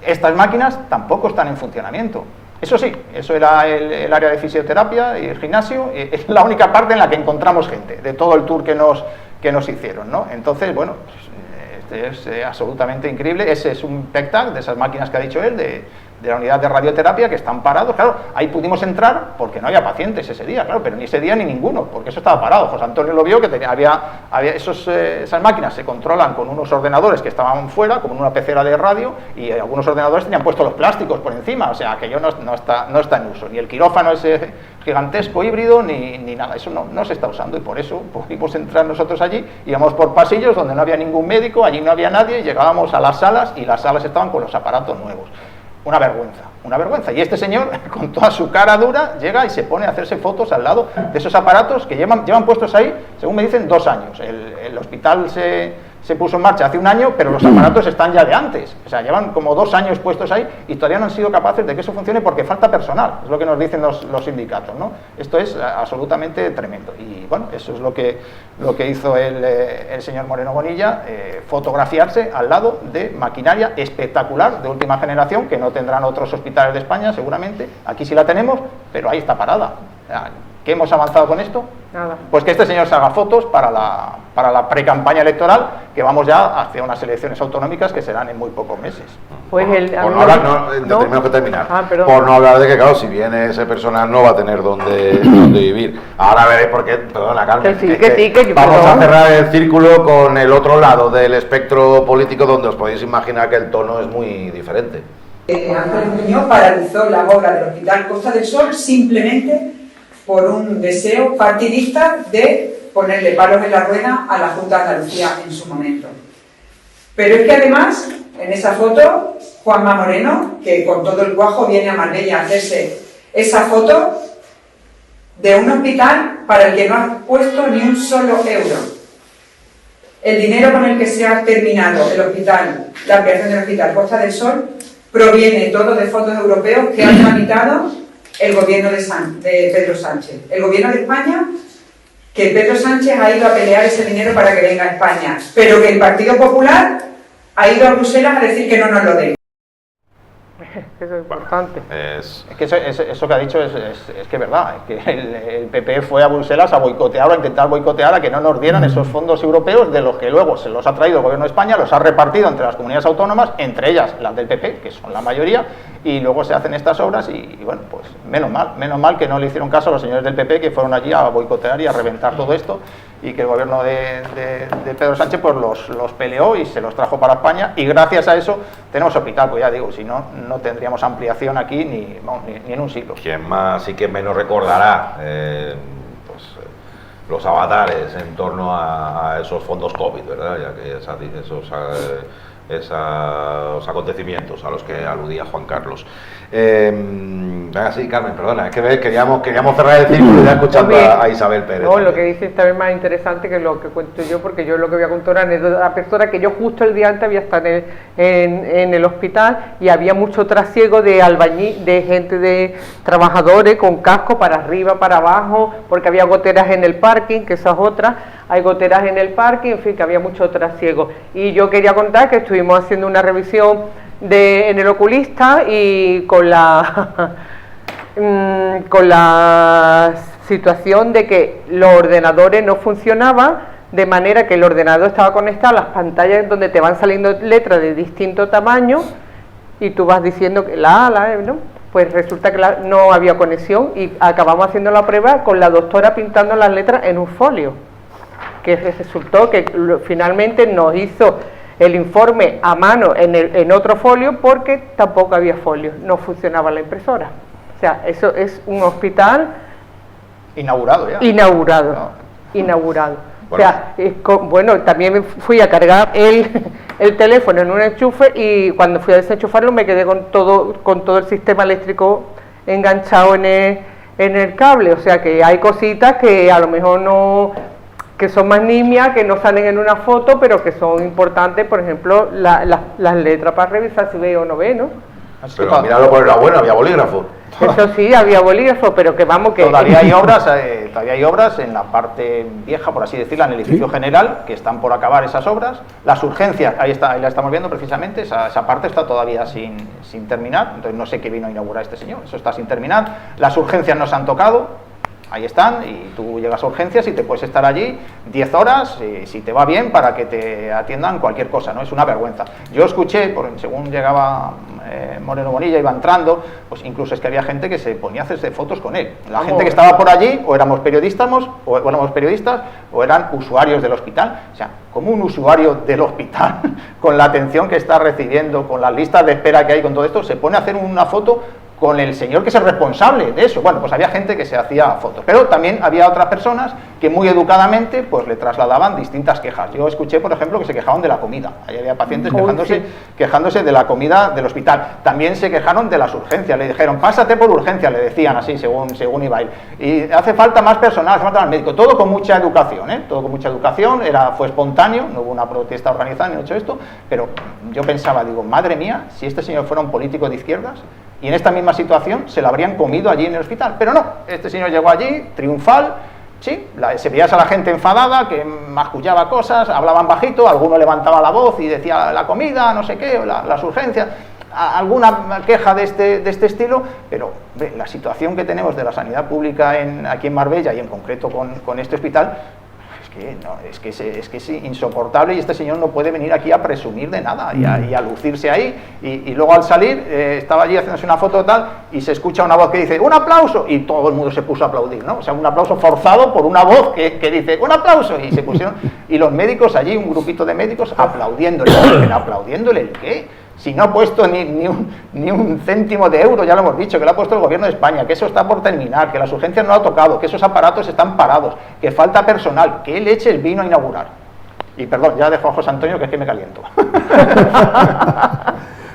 Estas máquinas tampoco están en funcionamiento. Eso sí, eso era el área de fisioterapia y el gimnasio, es la única parte en la que encontramos gente, de todo el tour que nos hicieron, ¿no? Entonces, bueno, este es absolutamente increíble. Ese es un PEC-TAC, de esas máquinas que ha dicho él, de la unidad de radioterapia, que están parados. Claro, ahí pudimos entrar porque no había pacientes ese día, claro, pero ni ese día ni ninguno, porque eso estaba parado. José Antonio lo vio, que había esas máquinas se controlan con unos ordenadores que estaban fuera, como en una pecera de radio, y algunos ordenadores tenían puestos los plásticos por encima, o sea, aquello no está en uso, ni el quirófano ese gigantesco híbrido, ni nada, eso no se está usando, y por eso pudimos entrar nosotros allí. Íbamos por pasillos donde no había ningún médico, allí no había nadie, llegábamos a las salas y las salas estaban con los aparatos nuevos. Una vergüenza. Y este señor, con toda su cara dura, llega y se pone a hacerse fotos al lado de esos aparatos que llevan puestos ahí, según me dicen, 2 años. El hospital se puso en marcha hace 1 año, pero los aparatos están ya de antes. O sea, llevan como 2 años puestos ahí y todavía no han sido capaces de que eso funcione porque falta personal. Es lo que nos dicen los sindicatos, ¿no? Esto es absolutamente tremendo. Y bueno, eso es lo que hizo el señor Moreno Bonilla, fotografiarse al lado de maquinaria espectacular de última generación, que no tendrán otros hospitales de España seguramente. Aquí sí la tenemos, pero ahí está parada. ¿Qué hemos avanzado con esto? Nada. Pues que este señor se haga fotos para la pre-campaña electoral, que vamos ya hacia unas elecciones autonómicas que serán en muy pocos meses. Pues por no hablar, tenemos que terminar. Por no hablar de que, claro, si viene ese personal no va a tener dónde vivir. Ahora veréis por qué, perdona, Carmen, que vamos a cerrar el círculo con el otro lado del espectro político, donde os podéis imaginar que el tono es muy diferente. Ángeles Muñoz paralizó la obra del Hospital Costa del Sol simplemente por un deseo partidista de ponerle palos en la rueda a la Junta de Andalucía en su momento. Pero es que además, en esa foto, Juanma Moreno, que con todo el cuajo viene a Marbella a hacerse esa foto, de un hospital para el que no has puesto ni un solo euro. El dinero con el que se ha terminado el hospital, la ampliación del hospital Costa del Sol, proviene todo de fondos europeos que ha tramitado el gobierno de Pedro Sánchez. El gobierno de España, que Pedro Sánchez ha ido a pelear ese dinero para que venga a España, pero que el Partido Popular ha ido a Bruselas a decir que no nos lo den. Eso es importante. Es que eso que ha dicho es que es verdad, es que el PP fue a Bruselas a boicotear o a intentar boicotear a que no nos dieran esos fondos europeos, de los que luego se los ha traído el gobierno de España, los ha repartido entre las comunidades autónomas, entre ellas las del PP, que son la mayoría, y luego se hacen estas obras y bueno, pues menos mal que no le hicieron caso a los señores del PP, que fueron allí a boicotear y a reventar todo esto, y que el gobierno de Pedro Sánchez pues los peleó y se los trajo para España, y gracias a eso tenemos hospital. Pues ya digo, si no, no tendríamos ampliación aquí ni en un siglo. Quien más y quien menos recordará los avatares en torno a esos fondos COVID, ¿verdad? Ya que esos acontecimientos a los que aludía Juan Carlos. Sí, Carmen, perdona, es que queríamos cerrar el círculo y ya escuchando a Isabel Pérez. No, lo que dices también es más interesante que lo que cuento yo, porque yo lo que voy a contar una anécdota persona que yo justo el día antes había estado en el hospital y había mucho trasiego de albañil, de gente, de trabajadores con casco para arriba, para abajo, porque había goteras en el parking, que esas otras, hay goteras en el parking, en fin, que había mucho trasiego. Y yo quería contar que estuvimos haciendo una revisión en el oculista y con la situación de que los ordenadores no funcionaban, de manera que el ordenador estaba conectado a las pantallas donde te van saliendo letras de distinto tamaño y tú vas diciendo que ¿no? Pues resulta que no había conexión y acabamos haciendo la prueba con la doctora pintando las letras en un folio, que resultó que finalmente nos hizo el informe a mano en otro folio porque tampoco había folio, no funcionaba la impresora. O sea, eso es un hospital inaugurado ya. Inaugurado. O sea, bueno, también fui a cargar el teléfono en un enchufe y cuando fui a desenchufarlo me quedé con todo el sistema eléctrico enganchado en el cable. O sea que hay cositas que a lo mejor no, que son más nimias, que no salen en una foto, pero que son importantes, por ejemplo, las letras para revisar si ve o no ve, ¿no? Pero míralo por el lado bueno, había bolígrafo. Eso sí, había bolígrafo, pero que vamos que... Todavía hay obras en la parte vieja, por así decirlo, en el edificio general, que están por acabar esas obras. Las urgencias, ahí la estamos viendo precisamente, esa parte está todavía sin terminar, entonces no sé qué vino a inaugurar este señor, eso está sin terminar. Las urgencias no se han tocado, ahí están, y tú llegas a urgencias y te puedes estar allí 10 horas, si te va bien, para que te atiendan cualquier cosa, ¿no? Es una vergüenza. Yo escuché, según llegaba Moreno Bonilla, iba entrando, pues incluso es que había gente que se ponía a hacerse fotos con él. La gente que estaba por allí, o éramos periodistas, o eran usuarios del hospital. O sea, como un usuario del hospital, con la atención que está recibiendo, con las listas de espera que hay, con todo esto, se pone a hacer una foto con el señor que es el responsable de eso. Bueno, pues había gente que se hacía fotos, pero también había otras personas que muy educadamente pues le trasladaban distintas quejas. Yo escuché, por ejemplo, que se quejaban de la comida. Ahí había pacientes quejándose de la comida del hospital. También se quejaron de las urgencias. Le dijeron, pásate por urgencias, le decían así, según iba a ir. Y hace falta más personal, hace falta más médico. Todo con mucha educación, todo con mucha educación. Fue espontáneo, no hubo una protesta organizada ni hecho esto, pero yo pensaba, digo, madre mía, si este señor fuera un político de izquierdas, y en esta misma situación se la habrían comido allí en el hospital. Pero no, este señor llegó allí, triunfal, sí, se veía a la gente enfadada, que mascullaba cosas, hablaban bajito, alguno levantaba la voz y decía la comida, no sé qué, o las urgencias, alguna queja de este estilo, pero la situación que tenemos de la sanidad pública aquí en Marbella y en concreto con este hospital, es que es insoportable, y este señor no puede venir aquí a presumir de nada y a lucirse ahí, y luego al salir estaba allí haciéndose una foto tal y se escucha una voz que dice ¡un aplauso! Y todo el mundo se puso a aplaudir, ¿no? O sea, un aplauso forzado por una voz que dice ¡un aplauso! Y se pusieron, y los médicos allí, un grupito de médicos aplaudiéndole. ¿Aplaudiéndole el qué? Si no ha puesto ni un céntimo de euro, ya lo hemos dicho, que lo ha puesto el gobierno de España, que eso está por terminar, que las urgencias no lo ha tocado, que esos aparatos están parados, que falta personal, ¿qué leches vino a inaugurar? Y perdón, ya dejo a José Antonio, que es que me caliento.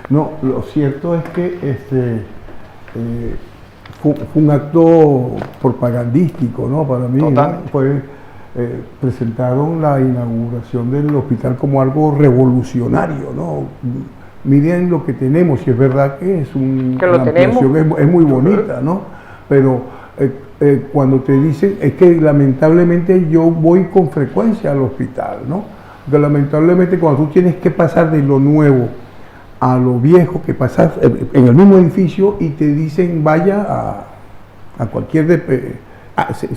No, lo cierto es que fue un acto propagandístico, ¿no? Para mí, ¿no? Presentaron la inauguración del hospital como algo revolucionario, ¿no? Miren lo que tenemos, y es verdad que es la ampliación es muy bonita, ¿no? Pero cuando te dicen, es que lamentablemente yo voy con frecuencia al hospital, ¿no? Porque lamentablemente cuando tú tienes que pasar de lo nuevo a lo viejo, que pasas en el mismo edificio y te dicen vaya a cualquier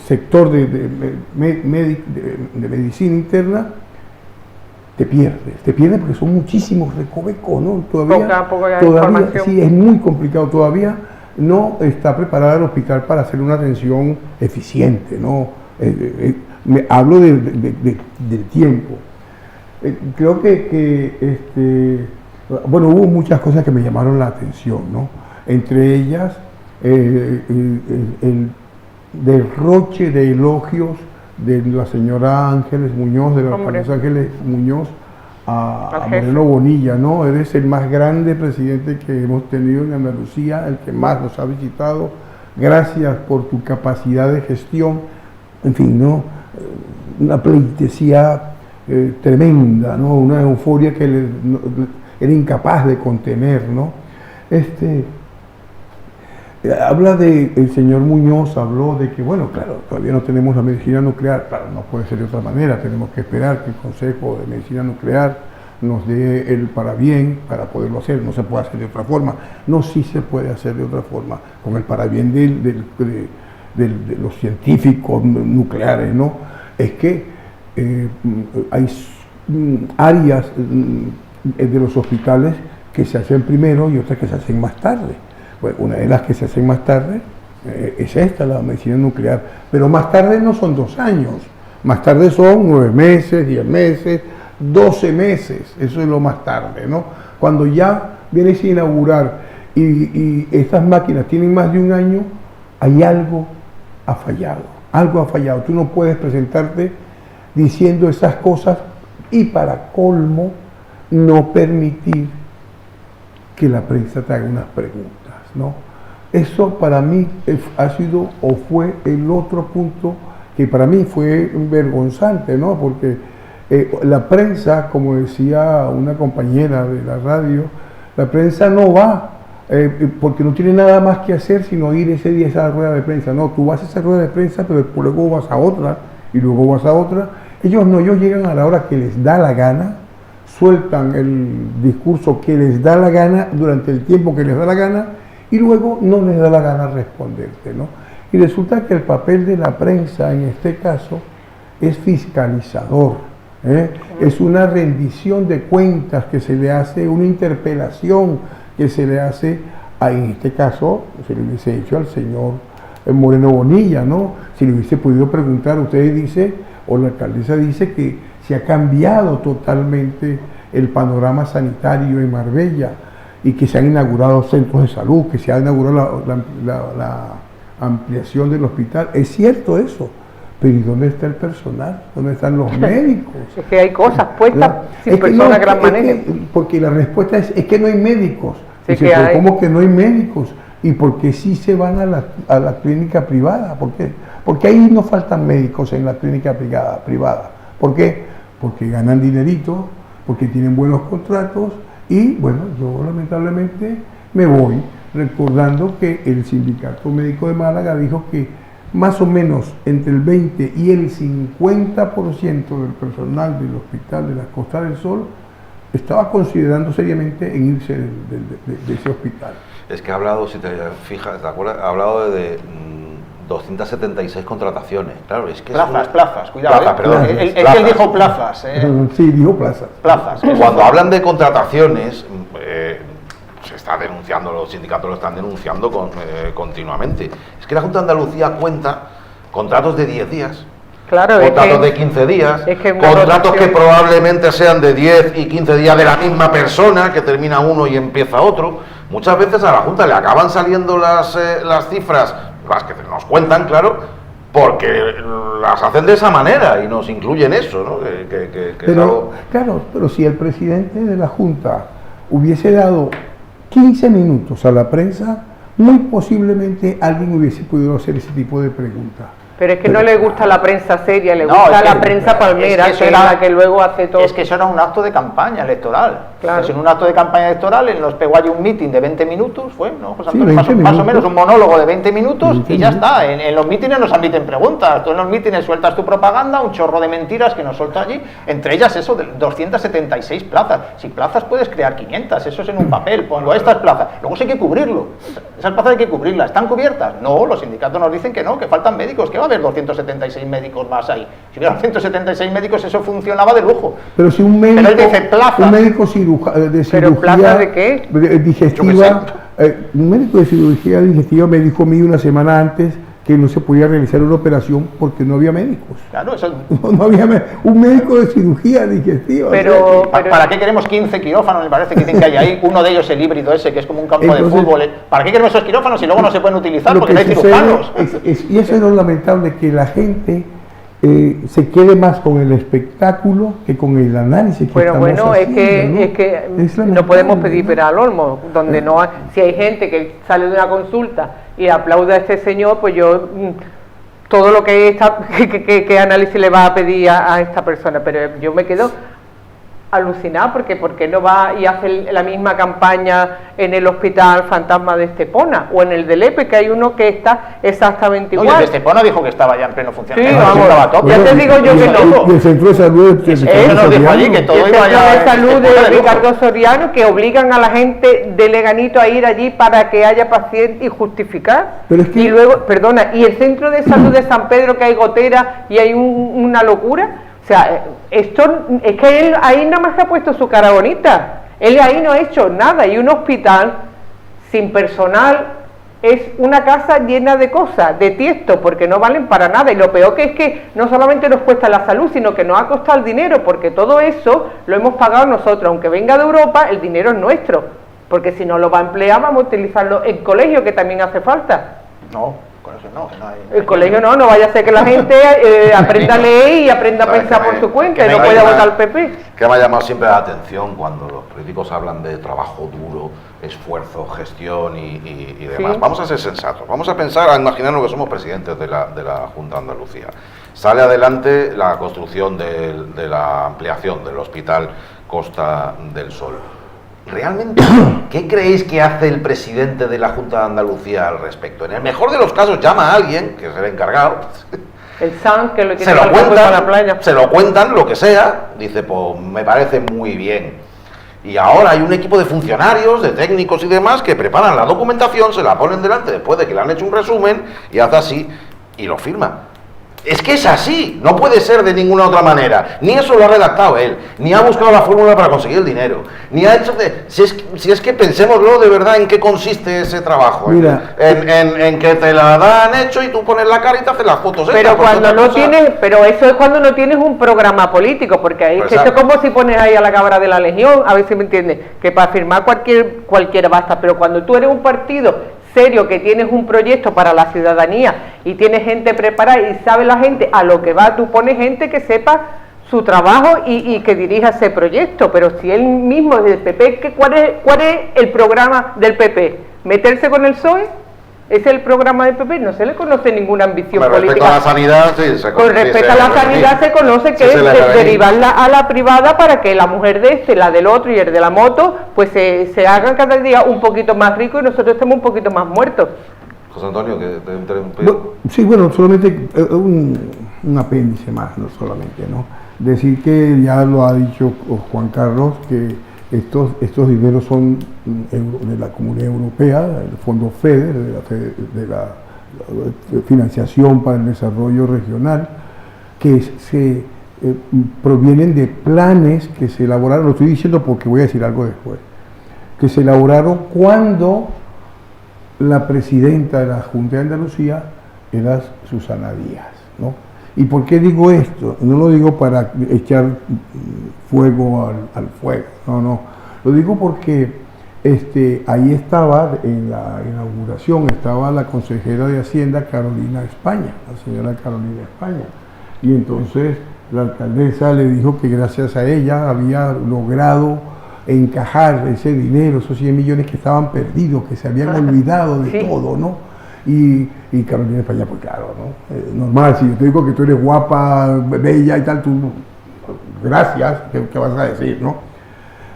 sector de medicina interna, te pierdes porque son muchísimos recovecos, ¿no? Todavía sí, es muy complicado, todavía no está preparado el hospital para hacer una atención eficiente, ¿no? Hablo del tiempo. Creo que bueno, hubo muchas cosas que me llamaron la atención, ¿no? Entre ellas, el derroche de elogios de la señora Ángeles Muñoz, de la alcaldesa Ángeles Muñoz, a Moreno Bonilla, ¿no? Eres el más grande presidente que hemos tenido en Andalucía, el que más nos ha visitado. Gracias por tu capacidad de gestión. En fin, ¿no? Una pleitesía tremenda, ¿no? Una euforia que era incapaz de contener, ¿no? Habla el señor Muñoz, habló de que, bueno, claro, todavía no tenemos la medicina nuclear, claro, no puede ser de otra manera, tenemos que esperar que el Consejo de Medicina Nuclear nos dé el parabién para poderlo hacer, no se puede hacer de otra forma, no, sí se puede hacer de otra forma, con el parabién de los científicos nucleares, ¿no? Es que hay áreas de los hospitales que se hacen primero y otras que se hacen más tarde. Pues una de las que se hacen más tarde es esta, la medicina nuclear, pero más tarde no son 2 años, más tarde son 9 meses, 10 meses, 12 meses, eso es lo más tarde, ¿no? Cuando ya vienes a inaugurar y estas máquinas tienen más de 1 año, hay algo ha fallado, tú no puedes presentarte diciendo esas cosas y para colmo no permitir que la prensa te haga unas preguntas, ¿no? Eso para mí ha sido o fue el otro punto que para mí fue vergonzante, ¿no? Porque la prensa, como decía una compañera de la radio, la prensa no va porque no tiene nada más que hacer sino ir ese día a esa rueda de prensa. No, tú vas a esa rueda de prensa, pero luego vas a otra y luego vas a otra. Ellos no, ellos llegan a la hora que les da la gana, sueltan el discurso que les da la gana durante el tiempo que les da la gana y luego no les da la gana responderte, ¿no? Y resulta que el papel de la prensa en este caso es fiscalizador, es una rendición de cuentas que se le hace, una interpelación que se le hace, en este caso se le hubiese hecho al señor Moreno Bonilla, ¿no? Si le hubiese podido preguntar, usted dice, o la alcaldesa dice que se ha cambiado totalmente el panorama sanitario en Marbella y que se han inaugurado centros de salud, que se ha inaugurado la ampliación del hospital. Es cierto eso, pero ¿y dónde está el personal? ¿Dónde están los médicos? Es que hay cosas puestas sin personas que las manejen. Porque la respuesta es que no hay médicos. Sí, dice, pero ¿cómo que no hay médicos? ¿Y por qué sí se van a la clínica privada? ¿Por qué? Porque ahí no faltan médicos en la clínica privada. ¿Por qué? Porque ganan dinerito, porque tienen buenos contratos y, bueno, yo lamentablemente me voy recordando que el Sindicato Médico de Málaga dijo que más o menos entre el 20 y el 50% del personal del hospital de la Costa del Sol estaba considerando seriamente en irse de ese hospital. Es que ha hablado, si te fijas, ¿te acuerdas? Ha hablado de 276 contrataciones. Claro, es que plazas, cuidado. Plazas, perdón. Es que él dijo plazas. Sí, dijo plazas. Cuando hablan de contrataciones, se está denunciando, los sindicatos lo están denunciando continuamente. Es que la Junta de Andalucía cuenta contratos de 10 días. Claro, contratos de 15 días, contratos que probablemente sean de 10 y 15 días de la misma persona, que termina uno y empieza otro. Muchas veces a la Junta le acaban saliendo las cifras, las que nos cuentan, claro, porque las hacen de esa manera y nos incluyen eso, ¿no? Claro, pero si el presidente de la Junta hubiese dado 15 minutos a la prensa muy posiblemente alguien hubiese podido hacer ese tipo de preguntas. Pero es que no le gusta la prensa seria, le gusta la prensa palmera, que es la que luego hace todo. Es que eso era un acto de campaña electoral. Claro. Pues en un acto de campaña electoral, en los pegó hay un meeting de 20 minutos, fue, ¿no? Pues Sí, más o menos un monólogo de 20 minutos y ya está. En los mítines nos admiten preguntas. Tú en los mítines sueltas tu propaganda, un chorro de mentiras que nos suelta allí, entre ellas eso de 276 plazas. Si plazas puedes crear 500, eso es en un papel, ponlo, estas plazas. Luego sí hay que cubrirlo. Esas plazas hay que cubrirlas. ¿Están cubiertas? No, los sindicatos nos dicen que no, que faltan médicos, que va a haber 276 médicos más ahí. Si hubiera 276 médicos eso funcionaba de lujo. Pero si un médico, Pero él dice plaza. un médico de cirugía plaza de qué? digestiva, un médico de cirugía digestiva me dijo a mí una semana antes que no se podía realizar una operación porque no había médicos. Claro, eso. No había un médico de cirugía digestiva. Pero, ¿Para qué queremos 15 quirófanos? Me parece que dicen que hay ahí. Uno de ellos el híbrido ese, que es como un campo de fútbol. ¿Para qué queremos esos quirófanos y luego no se pueden utilizar porque no hay cirujanos? Y eso es lo lamentable, que la gente se quede más con el espectáculo que con el análisis que estamos haciendo, es que no podemos pedir pera al olmo, donde no hay, si hay gente que sale de una consulta y aplaude a este señor, pues yo todo lo que que análisis le va a pedir a esta persona, pero yo me quedo alucinado porque no va y hace la misma campaña en el Hospital Fantasma de Estepona o en el de Lepe, que hay uno que está exactamente igual. No, el de Estepona dijo que estaba ya en pleno funcionamiento. Sí, vamos, estaba top. ya te digo yo que no. Y el centro de salud Eso nos dijo allí, que todo el iba centro ya de salud de lujo. Ricardo Soriano, que obligan a la gente de Leganito a ir allí para que haya paciente y justificar. Pero es que, y luego, perdona, y el centro de salud de San Pedro, que hay gotera y hay una locura. O sea, esto es que él ahí nada más que ha puesto su cara bonita. Él ahí no ha hecho nada. Y un hospital sin personal es una casa llena de cosas, de tiesto, porque no valen para nada. Y lo peor que es que no solamente nos cuesta la salud, sino que nos ha costado el dinero, porque todo eso lo hemos pagado nosotros. Aunque venga de Europa, el dinero es nuestro. Porque si no lo va a emplear, vamos a utilizarlo en colegio, que también hace falta. No. Con eso no hay... El colegio no vaya a ser que la gente aprenda a leer y aprenda a pensar por su cuenta y no pueda votar al PP. Que me ha llamado siempre la atención cuando los políticos hablan de trabajo duro, esfuerzo, gestión y demás. Sí. Vamos a ser sensatos, vamos a pensar, a imaginarnos que somos presidentes de la Junta de Andalucía. Sale adelante la construcción de la ampliación del Hospital Costa del Sol. ¿Realmente qué creéis que hace el presidente de la Junta de Andalucía al respecto? En el mejor de los casos llama a alguien, que es el encargado, El SAN, que lo tiene se lo para cuentan, la playa. se lo cuentan, lo que sea, dice, pues me parece muy bien. Y ahora hay un equipo de funcionarios, de técnicos y demás que preparan la documentación, se la ponen delante después de que le han hecho un resumen y hace así y lo firma. Es que es así, no puede ser de ninguna otra manera. Ni eso lo ha redactado él, ni ha buscado la fórmula para conseguir el dinero, ni ha hecho de... Si es que pensémoslo de verdad en qué consiste ese trabajo. Mira, en que te la dan hecho y tú pones la cara y te haces las fotos. Pero cuando no tienes, pero eso es cuando no tienes un programa político, porque ahí Pues es que esto es como si pones ahí a la cabra de la Legión, a ver si me entiendes, que para firmar cualquiera basta, pero cuando tú eres un partido serio, que tienes un proyecto para la ciudadanía y tienes gente preparada y sabe la gente a lo que va, tú pones gente que sepa su trabajo y que dirija ese proyecto. Pero si él mismo es del PP, ¿cuál es el programa del PP? ¿Meterse con el PSOE? ¿Ese es el programa del PP? No se le conoce ninguna ambición política. Respecto a la sanidad, sí, con respecto a la sanidad se conoce que es derivarla a la privada para que la mujer de este, la del otro y el de la moto, pues se hagan cada día un poquito más ricos y nosotros estemos un poquito más muertos. José Antonio, que te interrumpí. Sí, bueno, solamente un apéndice más, no solamente, ¿no? Decir que ya lo ha dicho Juan Carlos, que estos dineros son de la Comunidad Europea, el Fondo FEDER, de la Financiación para el Desarrollo Regional, que se provienen de planes que se elaboraron, lo estoy diciendo porque voy a decir algo después, que se elaboraron cuando la presidenta de la Junta de Andalucía era Susana Díaz, ¿no? ¿Y por qué digo esto? No lo digo para echar fuego al fuego, no. Lo digo porque ahí estaba, en la inauguración, estaba la consejera de Hacienda Carolina España, la señora Carolina España. Y entonces la alcaldesa le dijo que gracias a ella había logrado encajar ese dinero, esos 100 millones que estaban perdidos, que se habían olvidado de todo, ¿no? Y Carolina España, pues claro, ¿no? Normal, si yo te digo que tú eres guapa, bella y tal, tú, gracias, ¿qué vas a decir, no?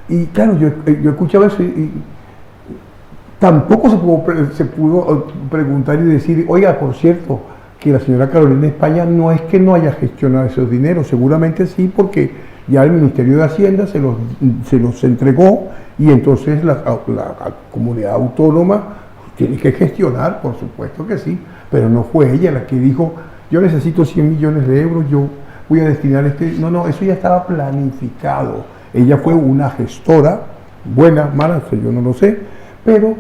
Y claro, yo escuchaba eso y tampoco se pudo preguntar y decir, oiga, por cierto, que la señora Carolina España no es que no haya gestionado esos dineros, seguramente sí, porque ya el Ministerio de Hacienda se los entregó y entonces la comunidad autónoma tiene que gestionar, por supuesto que sí, pero no fue ella la que dijo, yo necesito 100 millones de euros, yo voy a destinar no, eso ya estaba planificado. Ella fue una gestora, buena, mala, yo no lo sé, pero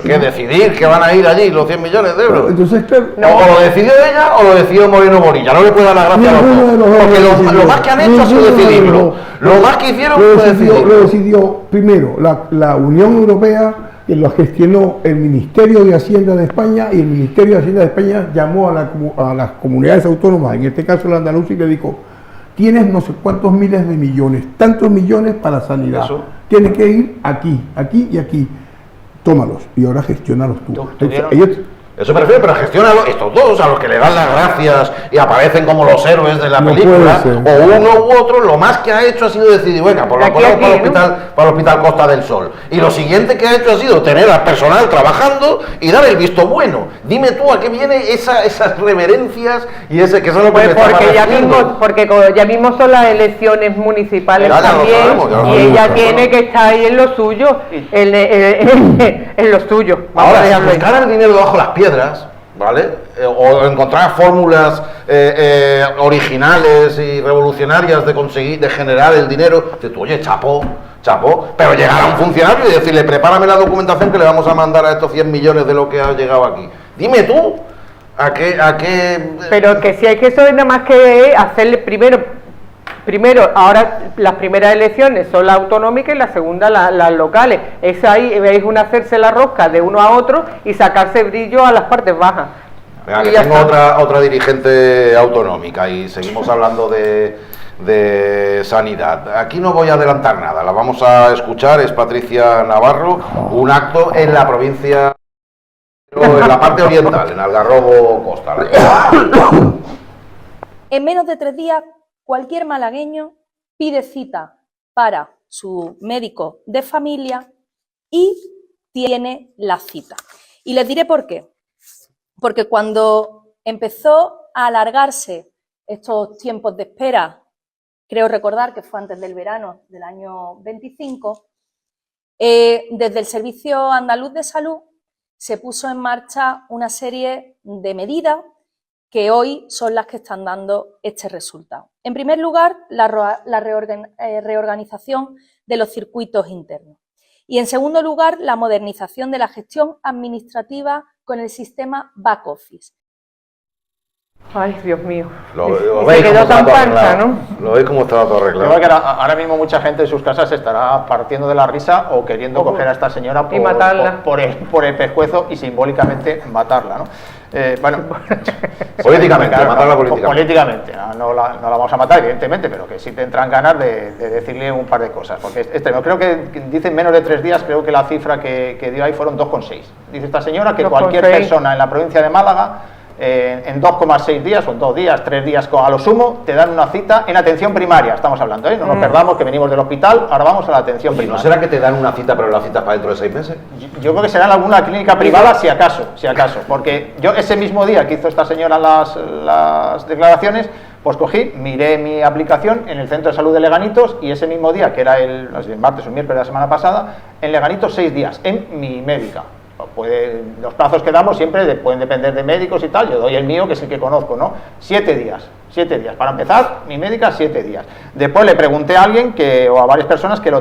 ¿qué? ¿Decidir que van a ir allí los 100 millones de euros? Entonces, claro, o lo decidió ella o lo decidió Moreno Bonilla. No le puede dar la gracia a los dos. Porque lo más que han hecho ha sido decidirlo. Lo más que hicieron fue decidirlo. Lo decidió primero la Unión Europea, y lo gestionó el Ministerio de Hacienda de España, y el Ministerio de Hacienda de España llamó a las comunidades autónomas, en este caso la andaluza, y le dijo, tienes no sé cuántos miles de millones, tantos millones para sanidad. Tienes que ir aquí, aquí y aquí. Tómalos y ahora gestionalos tú. Eso me refiero, pero gestiónalo estos dos, a los que le dan las gracias y aparecen como los héroes de la película, o uno u otro. Lo más que ha hecho ha sido decidir, venga, por lo ponemos para el hospital Costa del Sol. Y lo siguiente que ha hecho ha sido tener al personal trabajando y dar el visto bueno. Dime tú a qué viene esas reverencias y que eso es lo que pues porque ya mismo son las elecciones municipales también, y ella tiene que estar ahí en lo suyo, en lo suyo. Ahora, si buscara el dinero bajo las piedras, ¿vale? O encontrar fórmulas originales y revolucionarias de generar el generar, tú, oye, chapó, pero llegar a un funcionario y decirle, prepárame la documentación que le vamos a mandar a estos 100 millones de lo que ha llegado aquí. Dime tú, ¿a qué? Pero que si hay que eso es nada más que hacerle primero, ahora las primeras elecciones son las autonómicas y las segundas las locales. Es ahí, veis, hacerse la rosca de uno a otro y sacarse brillo a las partes bajas. Venga, que tengo otra dirigente autonómica y seguimos hablando de sanidad. Aquí no voy a adelantar nada, la vamos a escuchar, es Patricia Navarro, un acto en la provincia, en la parte oriental, en Algarrobo Costa. En menos de 3 días, cualquier malagueño pide cita para su médico de familia y tiene la cita. Y les diré por qué. Porque cuando empezó a alargarse estos tiempos de espera, creo recordar que fue antes del verano del año 25, desde el Servicio Andaluz de Salud se puso en marcha una serie de medidas que hoy son las que están dando este resultado. En primer lugar, la reorganización de los circuitos internos. Y en segundo lugar, la modernización de la gestión administrativa con el sistema back office. Ay, Dios mío. Lo veis quedó tan pancha, ¿no? Lo veis cómo está todo arreglado. Creo que ahora mismo mucha gente en sus casas estará partiendo de la risa o queriendo coger a esta señora y matarla. por el pescuezo y simbólicamente matarla, ¿no? Bueno, políticamente, claro, matarla políticamente. Políticamente, no la vamos a matar, evidentemente, pero que sí tendrán ganas de decirle un par de cosas. Porque creo que dicen menos de 3 días, creo que la cifra que dio ahí fueron 2,6. Dice esta señora que cualquier persona en la provincia de Málaga, en 2,6 días o en 2 días, 3 días a lo sumo, te dan una cita en atención primaria, estamos hablando, ¿eh? No nos perdamos que venimos del hospital, ahora vamos a la atención primaria. ¿No será que te dan una cita, pero la cita es para dentro de 6 meses? Yo creo que será en alguna clínica privada, si acaso, porque yo ese mismo día que hizo esta señora las declaraciones, pues cogí, miré mi aplicación en el Centro de Salud de Leganitos y ese mismo día, que era el martes o miércoles de la semana pasada, en Leganitos 6 días, en mi médica. Los plazos que damos siempre pueden depender de médicos y tal, yo doy el mío que es el que conozco, ¿no? 7 días, para empezar, mi médica 7 días. Después le pregunté a alguien o a varias personas que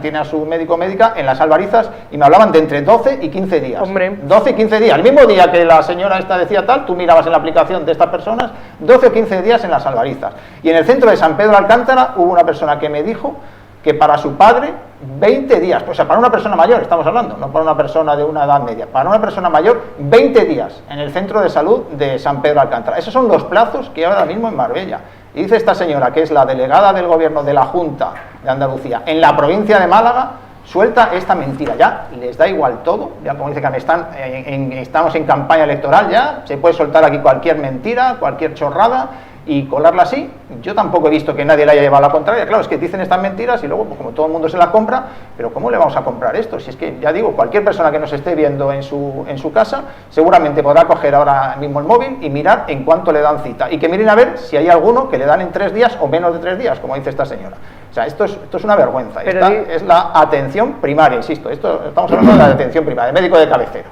tiene a su médico o médica en las Albarizas y me hablaban de entre 12 y 15 días. Hombre. 12 y 15 días, el mismo día que la señora esta decía tal, tú mirabas en la aplicación de estas personas, 12 o 15 días en las Albarizas. Y en el centro de San Pedro de Alcántara hubo una persona que me dijo que para su padre 20 días, o sea, para una persona mayor estamos hablando, no para una persona de una edad media, para una persona mayor 20 días en el centro de salud de San Pedro de Alcántara. Esos son los plazos que hay ahora mismo en Marbella. Y dice esta señora, que es la delegada del gobierno de la Junta de Andalucía en la provincia de Málaga, suelta esta mentira. Ya les da igual todo, ya como dice que estamos en campaña electoral, ya se puede soltar aquí cualquier mentira, cualquier chorrada y colarla así. Yo tampoco he visto que nadie le haya llevado la contraria. Claro, es que dicen estas mentiras y luego, pues, como todo el mundo se la compra, pero ¿cómo le vamos a comprar esto? Si es que, ya digo, cualquier persona que nos esté viendo en su casa seguramente podrá coger ahora mismo el móvil y mirar en cuánto le dan cita, y que miren a ver si hay alguno que le dan en 3 días o menos de 3 días, como dice esta señora. O sea, esto es una vergüenza. Esta es la atención primaria, insisto, estamos hablando de la atención primaria, de médico de cabecera.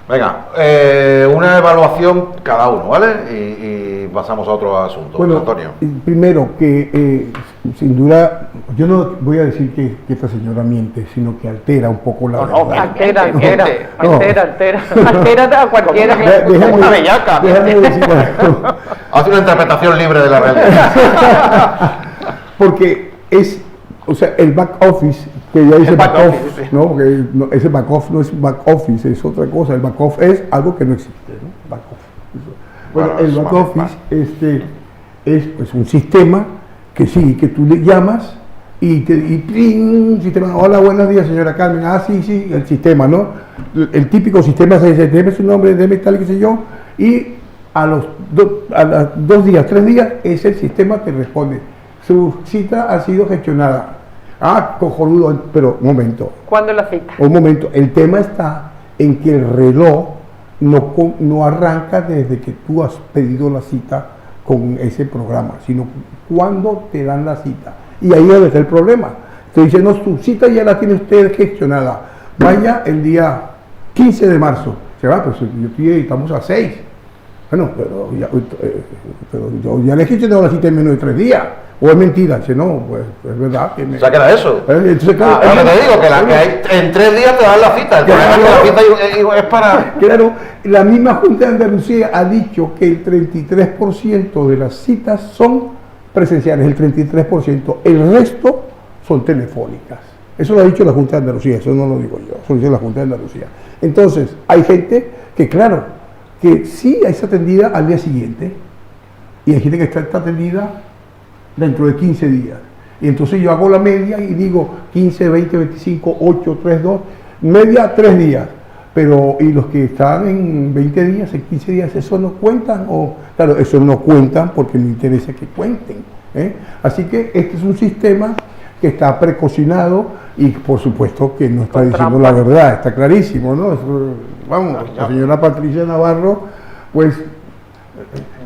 Venga, una evaluación cada uno, ¿vale? Y pasamos a otro asunto. Bueno, Antonio. Primero, que sin duda, yo no voy a decir que esta señora miente, sino que altera un poco la verdad. Altera a cualquiera. Una bellaca. Déjame decir algo. Hace una interpretación libre de la realidad. Porque o sea, el back office, que ya dice back office, sí. ¿no? Porque ese back office no es back office, es otra cosa. El back office es algo que no existe, ¿no? Back office. Bueno, el back office es pues, un sistema que sí, que tú le llamas y ¡pling! Sistema, hola, buenos días, señora Carmen. Sí, el sistema, ¿no? El típico sistema es ese, deme su nombre, deme tal, qué sé yo, y a los 2 días, 3 días, es el sistema que responde. Su cita ha sido gestionada. Cojonudo, pero un momento. ¿Cuándo la cita? Un momento. El tema está en que el reloj no arranca desde que tú has pedido la cita con ese programa, sino cuando te dan la cita. Y ahí es donde está el problema. Te dicen, no, su cita ya la tiene usted gestionada. Vaya el día 15 de marzo. Se va, pues estamos a 6. Bueno, pero yo ya le he gestionado la cita en menos de 3 días. ¿O es mentira? Dice, no, pues es verdad. O sea, que era eso. Entonces, claro, es lo que te digo, que en 3 días te dan la cita. El problema es que la cita es para... Claro, la misma Junta de Andalucía ha dicho que el 33% de las citas son presenciales, el 33%. El resto son telefónicas. Eso lo ha dicho la Junta de Andalucía, eso no lo digo yo, eso lo dice la Junta de Andalucía. Entonces, hay gente que, claro, que sí es atendida al día siguiente, y hay gente que está atendida dentro de 15 días. Y entonces yo hago la media y digo 15, 20, 25, 8, 3, 2, media 3 días. Pero, y los que están en 20 días, en 15 días, ¿eso no cuentan? Claro, eso no cuentan porque me interesa que cuenten. Así que este es un sistema que está precocinado y por supuesto que no está diciendo la verdad, está clarísimo, ¿no? Vamos, la señora Patricia Navarro, pues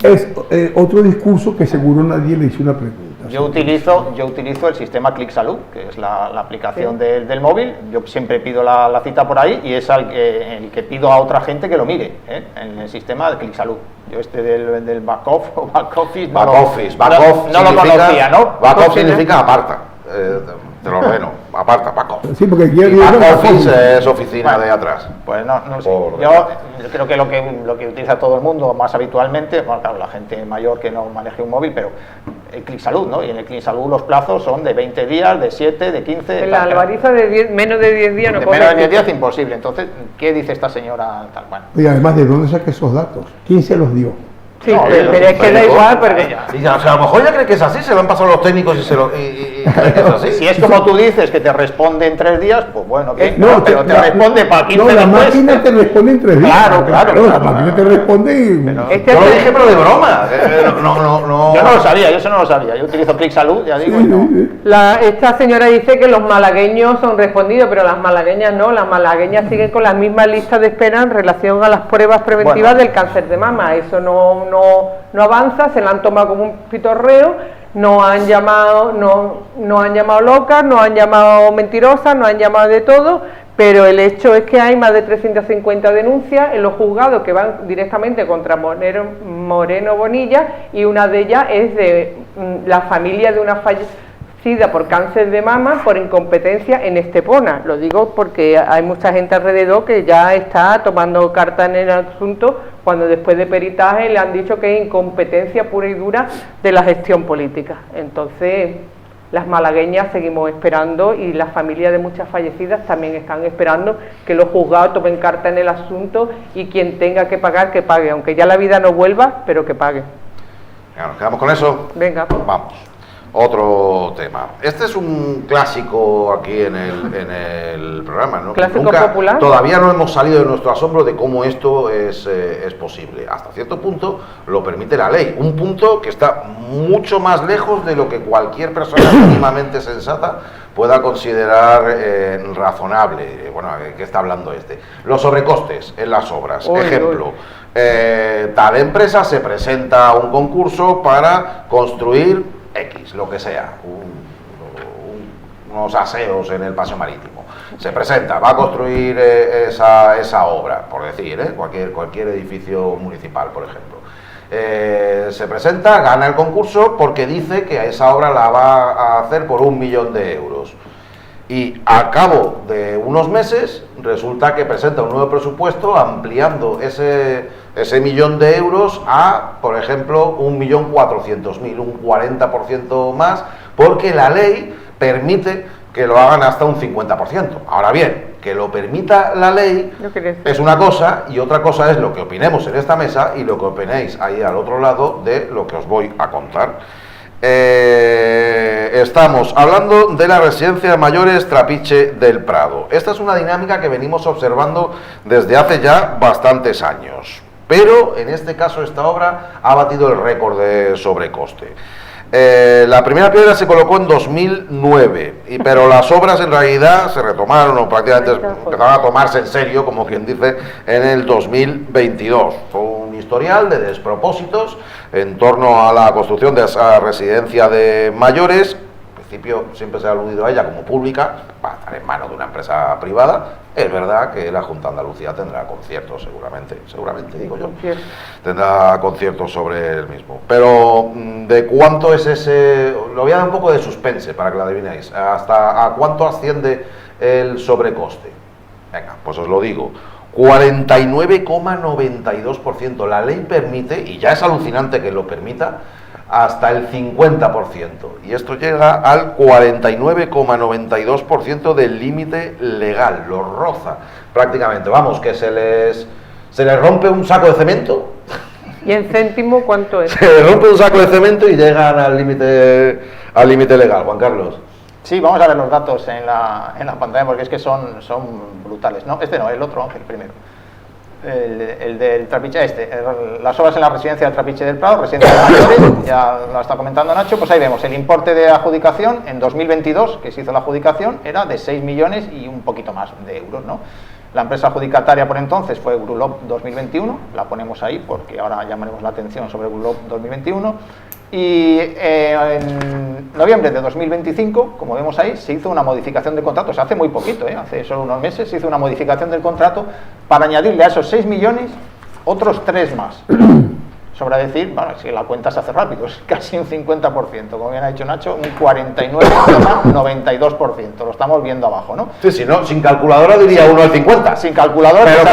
es otro discurso que seguro nadie le hizo una pregunta. Yo utilizo el sistema Clic Salud, que es la aplicación del móvil. Yo siempre pido la cita por ahí y es el que pido a otra gente que lo mire, en el sistema de Clic Salud. Yo del back office no lo conocía, ¿no? Back off significa aparta. Te lo ordeno, aparta, back off. Sí, porque back office es oficina de atrás. Pues no sé. Yo creo que lo que utiliza todo el mundo más habitualmente, bueno, claro, la gente mayor que no maneje un móvil, pero el Clic Salud, ¿no? Y en el Clic Salud los plazos son de 20 días, de 7, de 15... En la Albariza de menos de 10 días no puede. Menos de 10 días es imposible. Entonces, ¿qué dice esta señora tal cual? Y además, ¿de dónde saca esos datos? ¿Quién se los dio? Sí, pero es que da igual, porque... Y o sea, a lo mejor ya cree que es así, se lo han pasado los técnicos y cree que es así. Si es como tú dices, que te responde en 3 días, pues bueno, que pero te responde para 15 días. No, la después. máquina te responde en 3 días. Claro. La máquina te responde y... Yo lo dije, pero de broma. No. Yo no lo sabía, yo eso no lo sabía. Yo utilizo Clic Salud, ya digo, y no. Esta señora dice que los malagueños son respondidos, pero las malagueñas no. Las malagueñas siguen con las mismas listas de espera en relación a las pruebas preventivas del cáncer de mama. Eso no avanza, se la han tomado como un pitorreo, no han llamado locas, no han llamado mentirosas, no han llamado de todo, pero el hecho es que hay más de 350 denuncias en los juzgados que van directamente contra Moreno Bonilla, y una de ellas es de la familia de una fallecida por cáncer de mama por incompetencia en Estepona. Lo digo porque hay mucha gente alrededor que ya está tomando carta en el asunto, cuando después de peritaje le han dicho que es incompetencia pura y dura de la gestión política. Entonces, las malagueñas seguimos esperando, y las familias de muchas fallecidas también están esperando que los juzgados tomen carta en el asunto, y quien tenga que pagar, que pague, aunque ya la vida no vuelva, pero que pague. ¿Nos quedamos con eso? Venga. Vamos. Otro tema. Este es un clásico aquí en el programa, ¿no? Clásico popular. Todavía no hemos salido de nuestro asombro de cómo esto es posible. Hasta cierto punto lo permite la ley. Un punto que está mucho más lejos de lo que cualquier persona mínimamente sensata pueda considerar razonable. Bueno, ¿qué está hablando este? Los sobrecostes en las obras. Ejemplo. Tal empresa se presenta a un concurso para construir X, lo que sea, unos aseos en el paseo marítimo. Se presenta, va a construir esa obra, por decir, cualquier edificio municipal, por ejemplo. Se presenta, gana el concurso porque dice que a esa obra la va a hacer por 1 millón de euros. Y al cabo de unos meses resulta que presenta un nuevo presupuesto ampliando ese 1 millón de euros a, por ejemplo, 1.400.000, un 40% más, porque la ley permite que lo hagan hasta un 50%. Ahora bien, que lo permita la ley es una cosa, y otra cosa es lo que opinemos en esta mesa y lo que opinéis ahí al otro lado de lo que os voy a contar. Estamos hablando de la residencia de mayores Trapiche del Prado. Esta es una dinámica que venimos observando desde hace ya bastantes años, pero en este caso esta obra ha batido el récord de sobrecoste. La primera piedra se colocó en 2009, pero las obras en realidad se retomaron o prácticamente empezaron a tomarse en serio, como quien dice, en el 2022. Fue un historial de despropósitos en torno a la construcción de esa residencia de mayores. En principio siempre se ha aludido a ella como pública, va a estar en manos de una empresa privada. Es verdad que la Junta de Andalucía tendrá conciertos, seguramente digo yo, tendrá conciertos sobre el mismo. Pero ¿de cuánto es ese? Lo voy a dar un poco de suspense para que lo adivinéis. ¿Hasta a cuánto asciende el sobrecoste? Venga, pues os lo digo. 49,92%. La ley permite, y ya es alucinante que lo permita, hasta el 50%, y esto llega al 49,92% del límite legal, lo roza prácticamente. Vamos, que se les rompe un saco de cemento. ¿Y en céntimo cuánto es? Se les rompe un saco de cemento y llegan al límite legal. Juan Carlos. Sí, vamos a ver los datos en la pantalla, porque es que son brutales. No, este no, el otro, Ángel, primero. El del Trapiche, las obras en la residencia del Trapiche del Prado, residencia de mayores, ya lo está comentando Nacho. Pues ahí vemos el importe de adjudicación en 2022, que se hizo la adjudicación, era de 6 millones y un poquito más de euros, ¿no? La empresa adjudicataria por entonces fue Grulop 2021, la ponemos ahí porque ahora llamaremos la atención sobre Grulop 2021. Y en noviembre de 2025, como vemos ahí, se hizo una modificación de contrato, hace muy poquito, hace solo unos meses, se hizo una modificación del contrato para añadirle a esos 6 millones otros 3 más. Sobra decir, bueno, si la cuenta se hace rápido, es casi un 50%, como bien ha dicho Nacho, un 49,92%, lo estamos viendo abajo, ¿no? Sí, si no, sin calculadora diría uno al 50. Sin calculadora, pero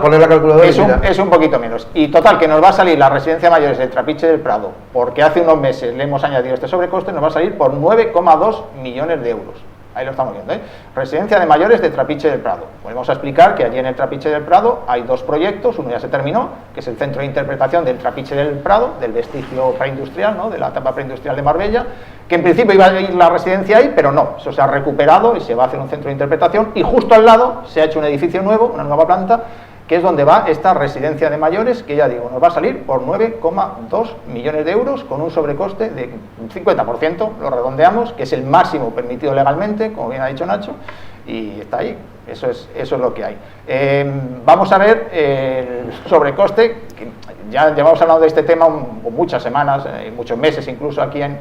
poner la calculadora es un poquito menos. Y total, que nos va a salir la residencia de mayores del Trapiche del Prado, porque hace unos meses le hemos añadido este sobrecoste, nos va a salir por 9,2 millones de euros. Ahí lo estamos viendo, Residencia de mayores de Trapiche del Prado. Volvemos a explicar que allí en el Trapiche del Prado hay 2 proyectos, uno ya se terminó, que es el Centro de Interpretación del Trapiche del Prado, del vestigio preindustrial, ¿no? De la etapa preindustrial de Marbella, que en principio iba a ir la residencia ahí, pero no, eso se ha recuperado y se va a hacer un centro de interpretación, y justo al lado se ha hecho un edificio nuevo, una nueva planta, que es donde va esta residencia de mayores, que ya digo, nos va a salir por 9,2 millones de euros, con un sobrecoste de un 50%, lo redondeamos, que es el máximo permitido legalmente, como bien ha dicho Nacho, y está ahí, eso es lo que hay. Vamos a ver el sobrecoste, que ya llevamos hablando de este tema muchas semanas, muchos meses incluso aquí en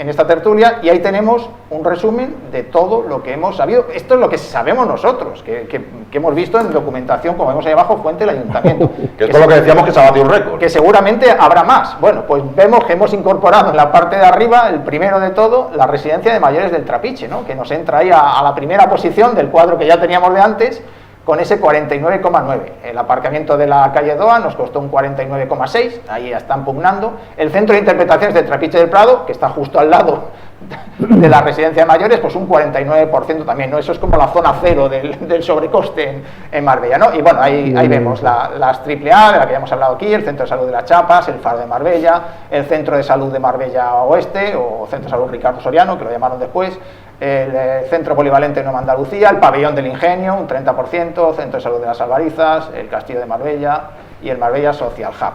esta tertulia, y ahí tenemos un resumen de todo lo que hemos sabido. Esto es lo que sabemos nosotros, que hemos visto en documentación, como vemos ahí abajo, fuente del ayuntamiento. Que es por lo que decíamos que se ha batido un récord. Que seguramente habrá más. Bueno, pues vemos que hemos incorporado en la parte de arriba, el primero de todo, la residencia de mayores del Trapiche, ¿no? Que nos entra ahí a la primera posición del cuadro que ya teníamos de antes, con ese 49,9. El aparcamiento de la calle Doa nos costó un 49,6, ahí ya están pugnando. El centro de interpretaciones del Trapiche del Prado, que está justo al lado de la residencia de mayores, pues un 49% también, ¿no? Eso es como la zona cero del sobrecoste en Marbella, ¿no? Y bueno, ahí vemos las AAA, de la que ya hemos hablado aquí, el Centro de Salud de las Chapas, el Faro de Marbella, el Centro de Salud de Marbella Oeste, o Centro de Salud Ricardo Soriano, que lo llamaron después, el Centro Polivalente de Nueva Andalucía, el Pabellón del Ingenio, un 30%, Centro de Salud de las Albarizas, el Castillo de Marbella y el Marbella Social Hub.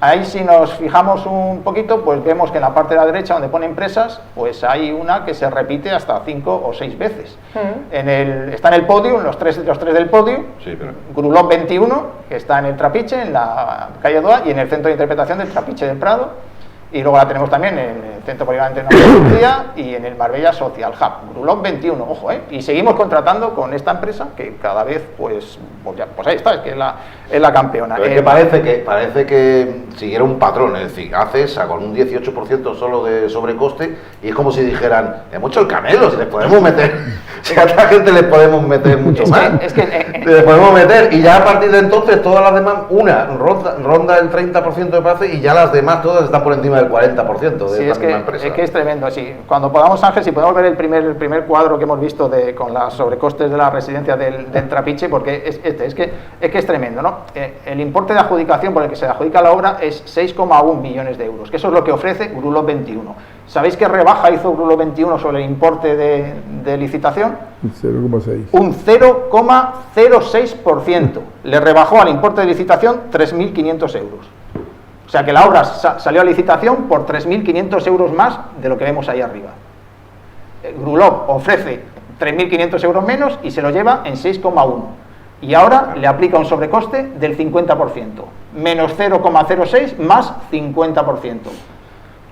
Ahí, si nos fijamos un poquito, pues vemos que en la parte de la derecha, donde pone empresas, pues hay una que se repite hasta 5 o 6 veces. Está en el podio, los tres del podio, sí, pero... Grulov 21, que está en el Trapiche, en la calle Doa, y en el Centro de Interpretación del Trapiche del Prado. Y luego la tenemos también en el Centro Polivalente de Nueva Andalucía y en el Marbella Social Hub. Grulov 21, ojo, y seguimos contratando con esta empresa que cada vez, pues ahí está, es que es la campeona. Pero es que parece que siguiera un patrón, es decir, hace esa con un 18% solo de sobrecoste y es como si dijeran, hemos hecho el camelo, si les podemos meter, si a esta gente les podemos meter mucho más, les podemos meter, y ya a partir de entonces todas las demás, una ronda el 30% me parece, y ya las demás todas están por encima del 40% de esta misma empresa. Es que es tremendo, sí. Cuando podamos, Ángel, si podemos ver el primer cuadro que hemos visto con las sobrecostes de la residencia del Trapiche, porque es que es tremendo, ¿no? El importe de adjudicación por el que se adjudica la obra es 6,1 millones de euros, que eso es lo que ofrece Grulov 21. ¿Sabéis qué rebaja hizo Grulov 21 sobre el importe de licitación? 0,6. Un 0,06%. Le rebajó al importe de licitación 3.500 euros. O sea que la obra salió a licitación por 3.500 euros más de lo que vemos ahí arriba. Grulov ofrece 3.500 euros menos y se lo lleva en 6,1. Y ahora le aplica un sobrecoste del 50%. Menos 0,06 más 50%.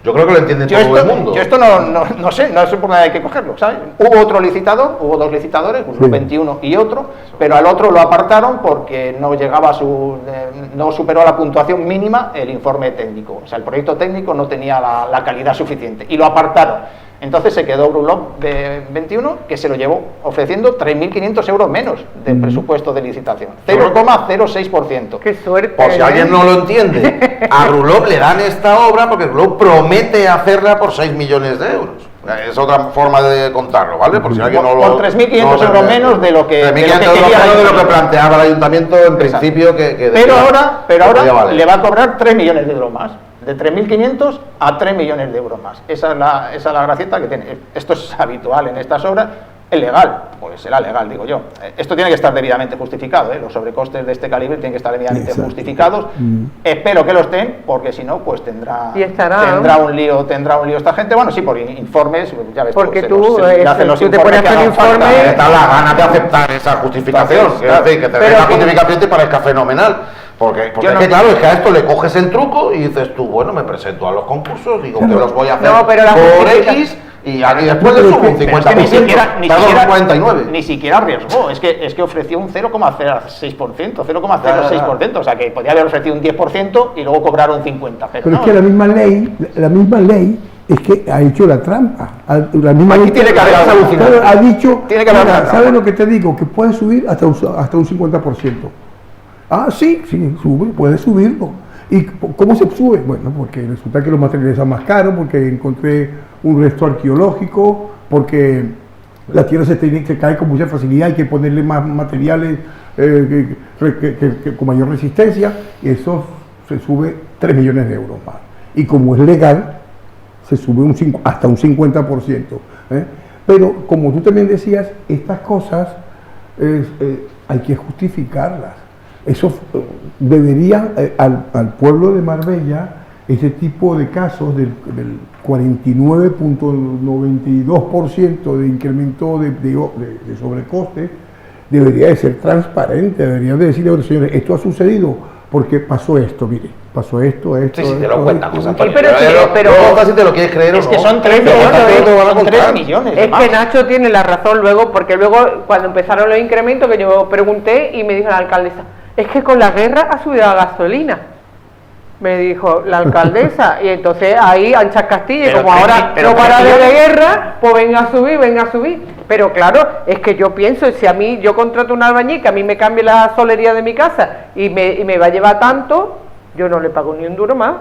Yo creo que lo entiende todo el mundo. Yo esto no sé por dónde hay que cogerlo, ¿sabes? Hubo otro licitador, hubo dos licitadores, uno 21 y otro, pero al otro lo apartaron porque no llegaba no superó la puntuación mínima el informe técnico. O sea, el proyecto técnico no tenía la calidad suficiente y lo apartaron. Entonces se quedó Grulov de 21, que se lo llevó ofreciendo 3.500 euros menos del presupuesto de licitación. 0,06%. ¡Qué suerte! Por si alguien no lo entiende, a Grulov le dan esta obra porque Grulov promete hacerla por 6 millones de euros. Es otra forma de contarlo, ¿vale? Por si alguien no lo... Por 3.500 euros menos de lo que... 3.500 euros menos de lo que planteaba el ayuntamiento en principio que pero ahora le va a cobrar 3 millones de euros más. De 3.500 a 3 millones de euros más. Esa es la gracieta que tiene. Esto es habitual en estas obras. ¿Es legal? Pues será legal, digo yo. Esto tiene que estar debidamente justificado, Los sobrecostes de este calibre tienen que estar debidamente justificados. Espero que lo estén, porque si no, pues tendrá un lío esta gente. Bueno, sí, por informes, ya ves. Porque tú te pones el informe... Te da la gana de aceptar esa justificación. Es decir, que te den la justificación y te parezca fenomenal. Porque es que claro, es que a esto le coges el truco y dices tú, bueno, me presento a los concursos, digo que los voy a hacer por X y después le subo un 50%, ni siquiera arriesgó, es que ofreció un 0,06%, 0,06%, o sea que podía haber ofrecido un 10% y luego cobrar un 50%. Pero es que la misma ley es que ha hecho la trampa. La misma ley tiene que haber alucinado. Ha dicho, tiene que haber ¿sabes lo que te digo? Que puede subir hasta un 50%. Ah, sí, sube, puede subirlo. ¿Y cómo se sube? Bueno, porque resulta que los materiales son más caros, porque encontré un resto arqueológico, porque la tierra se cae con mucha facilidad, hay que ponerle más materiales con mayor resistencia, y eso se sube 3 millones de euros más. Y como es legal, se sube hasta un 50%. Pero, como tú también decías, estas cosas hay que justificarlas. Eso debería al pueblo de Marbella, ese tipo de casos del 49.92% de incremento de sobrecoste, debería de ser transparente, deberían de decirle a los señores, esto ha sucedido porque pasó esto, mire, pasó esto. Sí, te lo cuentan, José Antonio. Pero si te lo quieres creer es que son 3 millones. Es que Nacho tiene la razón luego, porque luego cuando empezaron los incrementos, que yo pregunté y me dijo la alcaldesa, es que con la guerra ha subido la gasolina, me dijo la alcaldesa, y entonces ahí Anchas Castilla, como ahora no para de guerra, pues venga a subir, pero claro, es que yo pienso, si a mí, yo contrato un albañil que a mí me cambie la solería de mi casa y me va a llevar tanto, yo no le pago ni un duro más.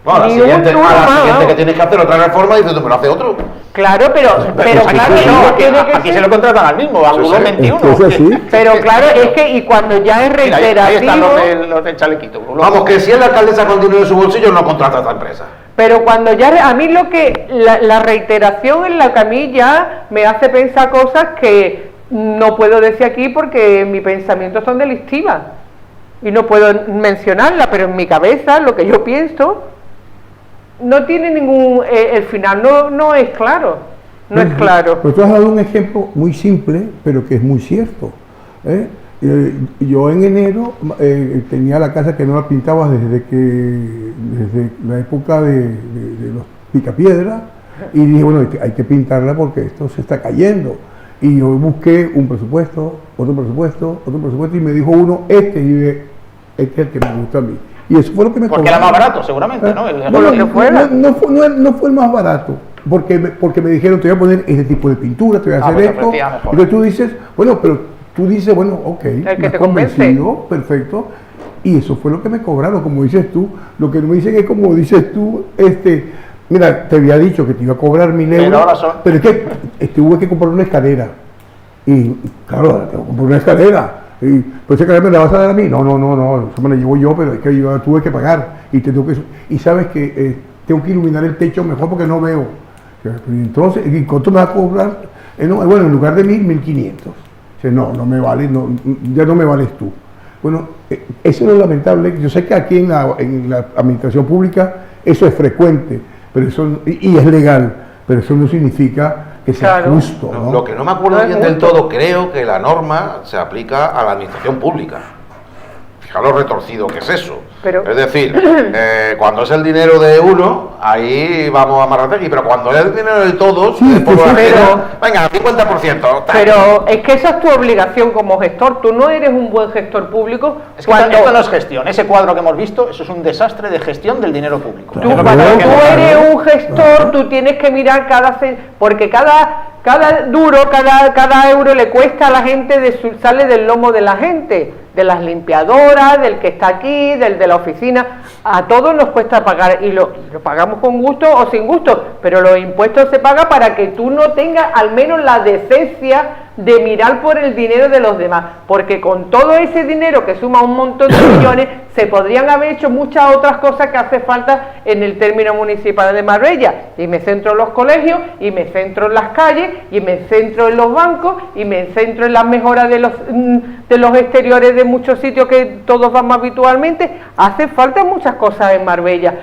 No, a la Ni siguiente, un a la duro siguiente más. que tienes que hacer otra reforma, dices tú, pero hace otro. Claro, pero claro, No, no, aquí, tiene que aquí ser- se lo contratan al mismo, al Sí, Bulón sí. 21. Es que es así. Pero claro, es que y cuando ya es Mira, ahí están reiterativo, los del chalequito. Bulón. Vamos, que si es la alcaldesa con dinero en su bolsillo, no contrata a esta empresa. pero cuando ya a mí lo que la reiteración en la que a mí ya me hace pensar cosas que no puedo decir aquí porque mis pensamientos son delictivas y no puedo mencionarla, pero en mi cabeza lo que yo pienso no tiene ningún el final no es claro, no es claro. Pero tú has dado un ejemplo muy simple, pero que es muy cierto. ¿eh? Yo en enero tenía la casa que no la pintaba desde la época de los picapiedras, y dije, bueno, hay que pintarla porque esto se está cayendo. Y yo busqué un presupuesto, otro presupuesto, y me dijo uno, y dije, este es el que me gusta a mí. Y eso fue lo que me Porque era más cobraron. barato, seguramente, ¿no? No, no fue el más barato, porque me dijeron, te voy a poner este tipo de pintura, te voy a hacer pues esto. ofrecía mejor. Entonces tú dices, bueno, ok, que me te has convencido, perfecto. Y eso fue lo que me cobraron, como dices tú. Lo que no me dicen es como dices tú, mira, te había dicho que te iba a cobrar 1.000 euros, ahora son- pero es que tuve que comprar una escalera. Y claro, tengo que comprar una escalera. Y, pues esa escalera me la vas a dar a mí. No, eso me la llevo yo, pero es que yo tuve que pagar. Y sabes que tengo que iluminar el techo mejor porque no veo. Entonces, ¿y cuánto me va a cobrar? Bueno, en lugar de 1.500. No me vale, ya no me vales tú. Bueno, eso es lo lamentable. Yo sé que aquí en la administración pública eso es frecuente, pero y es legal, pero eso no significa que sea Claro. justo, ¿no? Lo que no me acuerdo No es bien del justo. todo, creo que la norma se aplica a la administración pública. Fijaros lo retorcido que es eso. Pero- Es decir, cuando es el dinero de uno, ahí vamos a Marrategui, pero cuando es el dinero de todos, Sí, por lo pero- ajeno, venga, 50%. tal. Pero es que esa es tu obligación como gestor, tú no eres un buen gestor público Es que esto no es gestión. Ese cuadro que hemos visto, eso es un desastre de gestión del dinero público. Claro. Tú, Es lo que cuando tengo que tú decir. eres un gestor, tú tienes que mirar porque cada duro, cada euro le cuesta a la gente, sale del lomo de la gente, de las limpiadoras, del que está aquí, del de la oficina. A todos nos cuesta pagar y lo pagamos con gusto o sin gusto, pero los impuestos se pagan para que tú no tengas al menos la decencia de mirar por el dinero de los demás, porque con todo ese dinero que suma un montón de millones se podrían haber hecho muchas otras cosas que hace falta en el término municipal de Marbella, y me centro en los colegios, y me centro en las calles, y me centro en los bancos, y me centro en las mejoras de los exteriores de muchos sitios que todos vamos habitualmente. Hace falta muchas cosas en Marbella.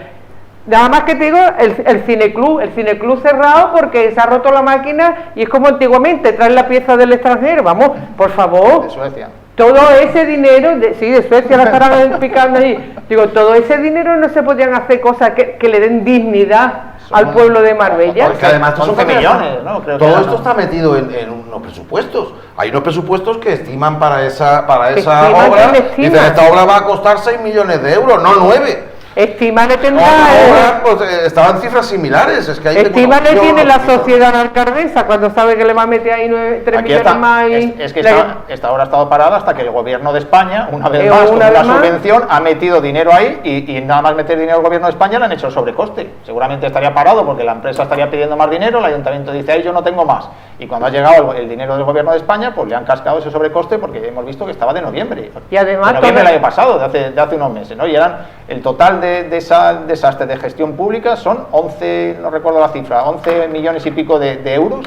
Nada más que te digo, el cineclub cerrado porque se ha roto la máquina y es como antiguamente, traer la pieza del extranjero, vamos, por favor. De Suecia. Todo ese dinero, de Suecia la estarán picando ahí, digo, todo ese dinero no se podían hacer cosas que le den dignidad al pueblo de Marbella. Porque además estos 11 millones, ¿no? Creo que todo era, esto ¿no? está metido en unos presupuestos. Hay unos presupuestos que estiman para esa Estiman, obra. ¿quién estima? Dicen, esta obra va a costar 6 millones de euros, no 9. Estimale tendrá, Ahora, pues, estaban cifras similares. Es que hay Estimale yo tiene no la lo explico. sociedad alcaldesa cuando sabe que le va a meter ahí 3 Aquí millones está, más. Y es que esta obra ha estado parada hasta que el gobierno de España, una vez más, con una una vez más. subvención, ha metido dinero ahí y nada más meter dinero al gobierno de España le han hecho sobrecoste. Seguramente estaría parado porque la empresa estaría pidiendo más dinero, el ayuntamiento dice, ahí yo no tengo más. Y cuando ha llegado el dinero del gobierno de España, pues le han cascado ese sobrecoste porque hemos visto que estaba de noviembre. Y además de noviembre todo- del año pasado, de hace unos meses, ¿no? Y eran el total de esa desastre de gestión pública son 11, no recuerdo la cifra, 11 millones y pico de euros,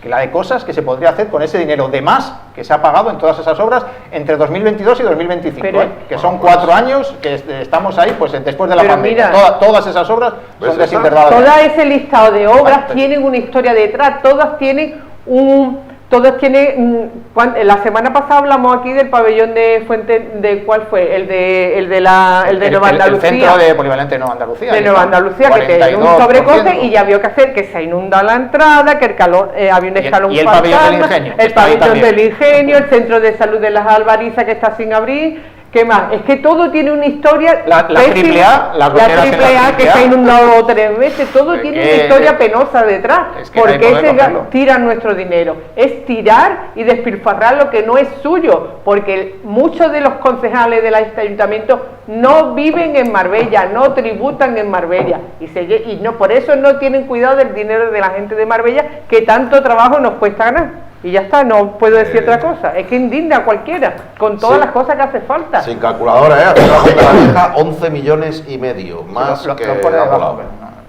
que la de cosas que se podría hacer con ese dinero de más que se ha pagado en todas esas obras entre 2022 y 2025, Pero- que son 4 años que estamos ahí pues después de la Pero pandemia. mira, Todas esas obras ¿ves son esta? desinverdadas. Todo ese listado de obras Bueno, tienen una historia detrás, todas tienen la semana pasada hablamos aquí del pabellón de Fuente, ¿de cuál fue? El de Nueva Andalucía. El centro de Polivalente Nueva Andalucía. De Nueva Andalucía, que tiene un 42%. sobrecoste y ya vio que hacer que se inunda la entrada, que el calor, había un escalón y el pabellón del fantasma, Ingenio, que el está ahí pabellón también. del Ingenio, el centro de salud de las Albarizas que está sin abrir, ¿Qué más? Es que todo tiene una historia. La triple A, la triple A que se ha inundado 3 veces, todo tiene una historia penosa detrás. Es que porque tiran nuestro dinero. Es tirar y despilfarrar lo que no es suyo. Porque muchos de los concejales del ayuntamiento no viven en Marbella, no tributan en Marbella. Y no, por eso no tienen cuidado del dinero de la gente de Marbella, que tanto trabajo nos cuesta ganar. Y ya está, no puedo decir otra cosa. Es que indigna a cualquiera, con todas las cosas que hace falta. Sin calculadora, hacer la Junta de la Vieja, 11 millones y medio, más que por ahí abajo, Colado.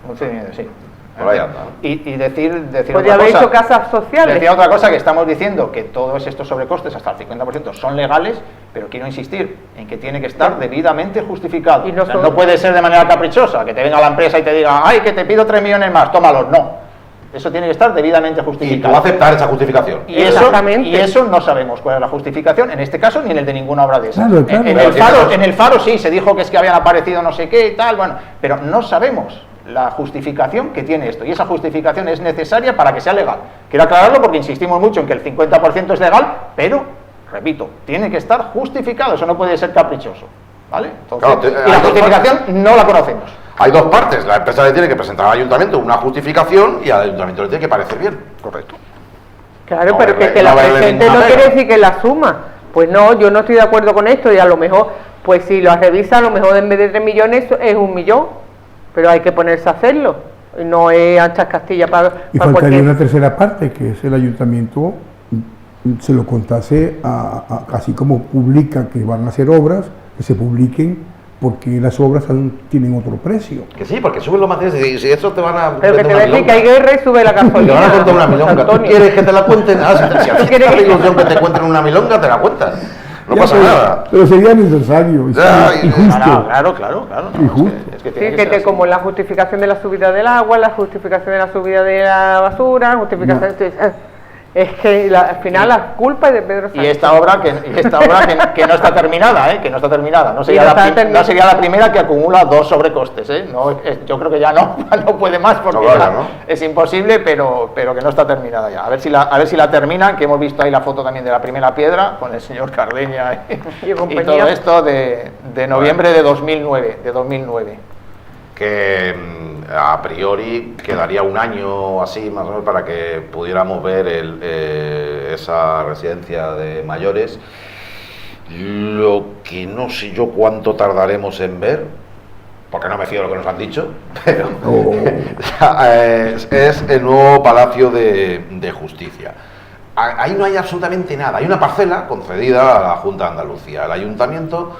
11 millones, sí. Por ahí anda. Y decir podría haber hecho casas sociales. Decía otra cosa, que estamos diciendo que todos estos sobrecostes, hasta el 50%, son legales, pero quiero insistir en que tiene que estar debidamente justificado. Y no, no puede ser de manera caprichosa, que te venga la empresa y te diga, ay, que te pido 3 millones más, tómalos. No. Eso tiene que estar debidamente justificado. Y tú aceptar esa justificación. Y eso no sabemos cuál es la justificación, en este caso, ni en el de ninguna obra de esas. Claro. En el Faro sí, se dijo que es que habían aparecido no sé qué y tal, bueno, pero no sabemos la justificación que tiene esto, y esa justificación es necesaria para que sea legal. Quiero aclararlo porque insistimos mucho en que el 50% es legal, pero, repito, tiene que estar justificado, eso no puede ser caprichoso, ¿vale? Entonces, claro, y la justificación no la conocemos. Hay dos partes, la empresa le tiene que presentar al ayuntamiento una justificación y al ayuntamiento le tiene que parecer bien, correcto. Claro, pero que la presente no quiere decir que la suma. Pues no, yo no estoy de acuerdo con esto, y a lo mejor, pues si lo revisa, a lo mejor en vez de 3 millones es 1 millón, pero hay que ponerse a hacerlo, no es anchas Castilla para y faltaría una tercera parte, que es el ayuntamiento se lo contase así como publica que van a hacer obras, que se publiquen, porque las obras tienen otro precio. Que sí, porque suben los materiales y si eso te van a... Pero que te voy a decir que hay guerra y sube la gasolina. Te van a contar una milonga. ¿Tú quieres que te la cuenten? Si a ti te da la ilusión que te cuenten una milonga, te la cuentan. No pasa nada. Pero sería necesario. Injusto. Claro. Injusto. Es que sí, que como la justificación de la subida del agua, la justificación de la subida de la basura, justificación... Es que al final la culpa es de Pedro Sánchez. Y esta obra que no está terminada, que no está terminada. No sería la primera que acumula 2 sobrecostes, yo creo que ya no puede más porque es imposible, pero que no está terminada ya. A ver si la terminan, que hemos visto ahí la foto también de la primera piedra con el señor Cardeña y todo esto de noviembre de 2009. Que a priori quedaría 1 año así más o menos para que pudiéramos ver esa residencia de mayores. Lo que no sé yo cuánto tardaremos en ver, porque no me fío de lo que nos han dicho, pero es el nuevo Palacio de Justicia. Ahí no hay absolutamente nada, hay una parcela concedida a la Junta de Andalucía. El ayuntamiento,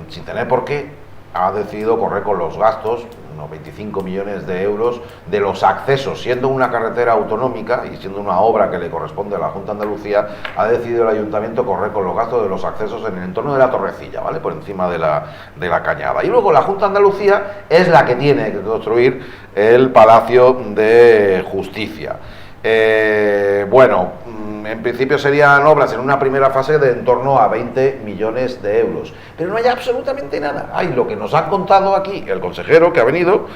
sin tener por qué, ha decidido correr con los gastos, unos 25 millones de euros, de los accesos, siendo una carretera autonómica y siendo una obra que le corresponde a la Junta de Andalucía, ha decidido el ayuntamiento correr con los gastos de los accesos en el entorno de la Torrecilla, ¿vale? Por encima de la Cañada. Y luego la Junta de Andalucía es la que tiene que construir el Palacio de Justicia. En principio serían obras en una primera fase de en torno a 20 millones de euros, pero no hay absolutamente nada. Hay lo que nos han contado aquí el consejero que ha venido,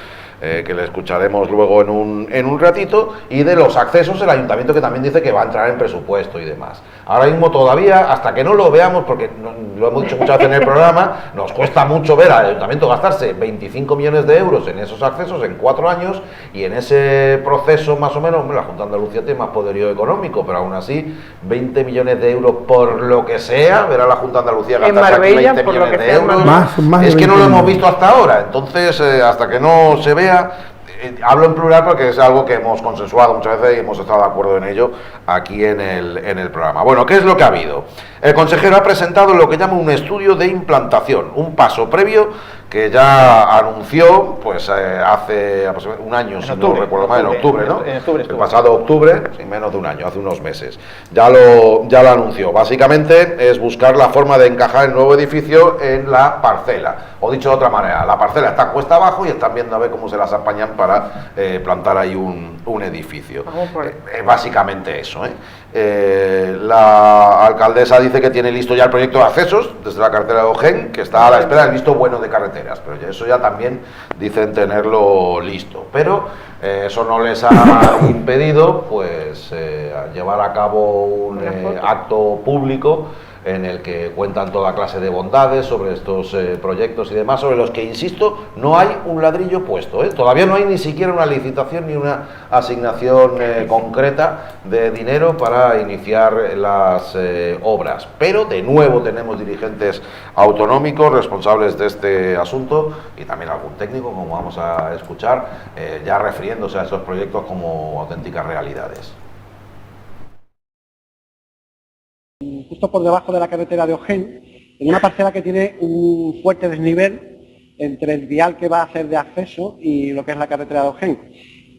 que le escucharemos luego en un ratito, y de los accesos el ayuntamiento, que también dice que va a entrar en presupuesto y demás. Ahora mismo todavía, hasta que no lo veamos, porque lo hemos dicho muchas veces en el programa, nos cuesta mucho ver al ayuntamiento gastarse 25 millones de euros en esos accesos en 4 años, y en ese proceso más o menos, la Junta de Andalucía tiene más poderío económico, pero aún así 20 millones de euros por lo que sea, ver a la Junta de Andalucía gastarse aquí 20 millones de euros, es que no lo hemos visto hasta ahora. Entonces, hasta que no se vea, hablo en plural porque es algo que hemos consensuado muchas veces y hemos estado de acuerdo en ello aquí en el programa. Bueno, ¿qué es lo que ha habido? El consejero ha presentado lo que llama un estudio de implantación, un paso previo que ya anunció pues hace aproximadamente 1 año, si no recuerdo mal, en octubre, ¿no? En octubre. El pasado octubre, sí, menos de 1 año, hace unos meses. Ya lo anunció. Básicamente es buscar la forma de encajar el nuevo edificio en la parcela. O dicho de otra manera, la parcela está cuesta abajo y están viendo a ver cómo se las apañan para plantar ahí un edificio. Básicamente eso, la alcaldesa dice que tiene listo ya el proyecto de accesos desde la carretera de Ojén, que está a la espera del visto bueno de carreteras, pero eso ya también dicen tenerlo listo, pero eso no les ha impedido pues llevar a cabo un acto público en el que cuentan toda clase de bondades sobre estos proyectos y demás, sobre los que, insisto, no hay un ladrillo puesto, ¿eh? Todavía no hay ni siquiera una licitación ni una asignación concreta de dinero para iniciar las obras. Pero, de nuevo, tenemos dirigentes autonómicos responsables de este asunto y también algún técnico, como vamos a escuchar, ya refiriéndose a esos proyectos como auténticas realidades. Justo por debajo de la carretera de Ojén, en una parcela que tiene un fuerte desnivel entre el vial que va a ser de acceso y lo que es la carretera de Ojén.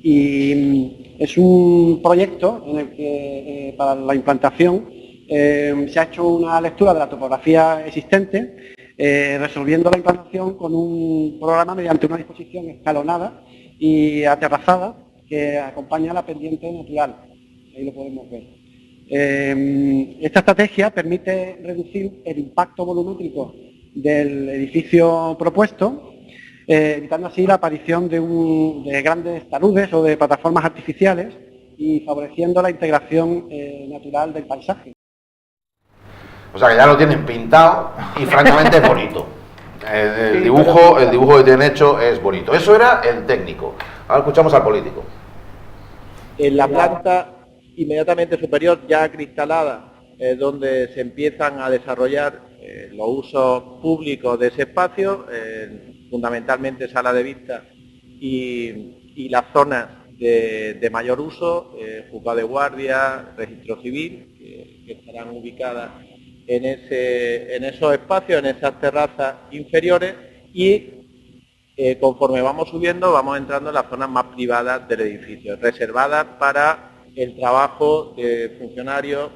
Y es un proyecto en el que para la implantación se ha hecho una lectura de la topografía existente, resolviendo la implantación con un programa mediante una disposición escalonada y aterrazada que acompaña la pendiente natural. Ahí lo podemos ver. Esta estrategia permite reducir el impacto volumétrico del edificio propuesto, evitando así la aparición de grandes taludes o de plataformas artificiales y favoreciendo la integración natural del paisaje. O sea que ya lo tienen pintado y francamente es bonito. El dibujo que tienen hecho es bonito. Eso era el técnico. Ahora escuchamos al político. En la planta inmediatamente superior, ya acristalada, donde se empiezan a desarrollar los usos públicos de ese espacio, fundamentalmente sala de vista y las zonas de mayor uso, juzgado de guardia, registro civil, que estarán ubicadas en esos espacios, en esas terrazas inferiores, y conforme vamos subiendo vamos entrando en las zonas más privadas del edificio, reservadas para el trabajo de funcionarios.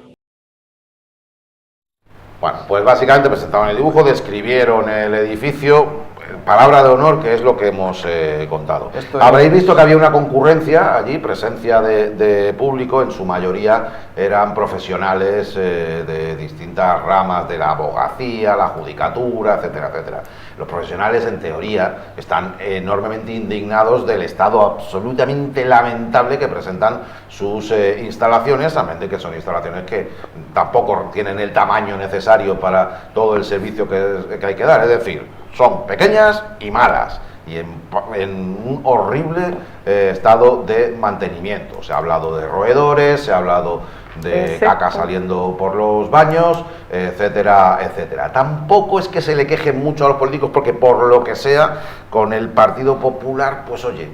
Bueno, pues básicamente presentaron el dibujo, describieron el edificio, palabra de honor, que es lo que hemos contado. Habréis visto que había una concurrencia allí, presencia de público, en su mayoría eran profesionales de distintas ramas de la abogacía, la judicatura, etcétera, etcétera. Los profesionales, en teoría, están enormemente indignados del estado absolutamente lamentable que presentan sus instalaciones, también de que son instalaciones que tampoco tienen el tamaño necesario para todo el servicio que hay que dar, es decir, son pequeñas y malas y en un horrible estado de mantenimiento. Se ha hablado de roedores, se ha hablado de caca saliendo por los baños, etcétera, etcétera. Tampoco es que se le quejen mucho a los políticos porque, por lo que sea, con el Partido Popular, pues oye,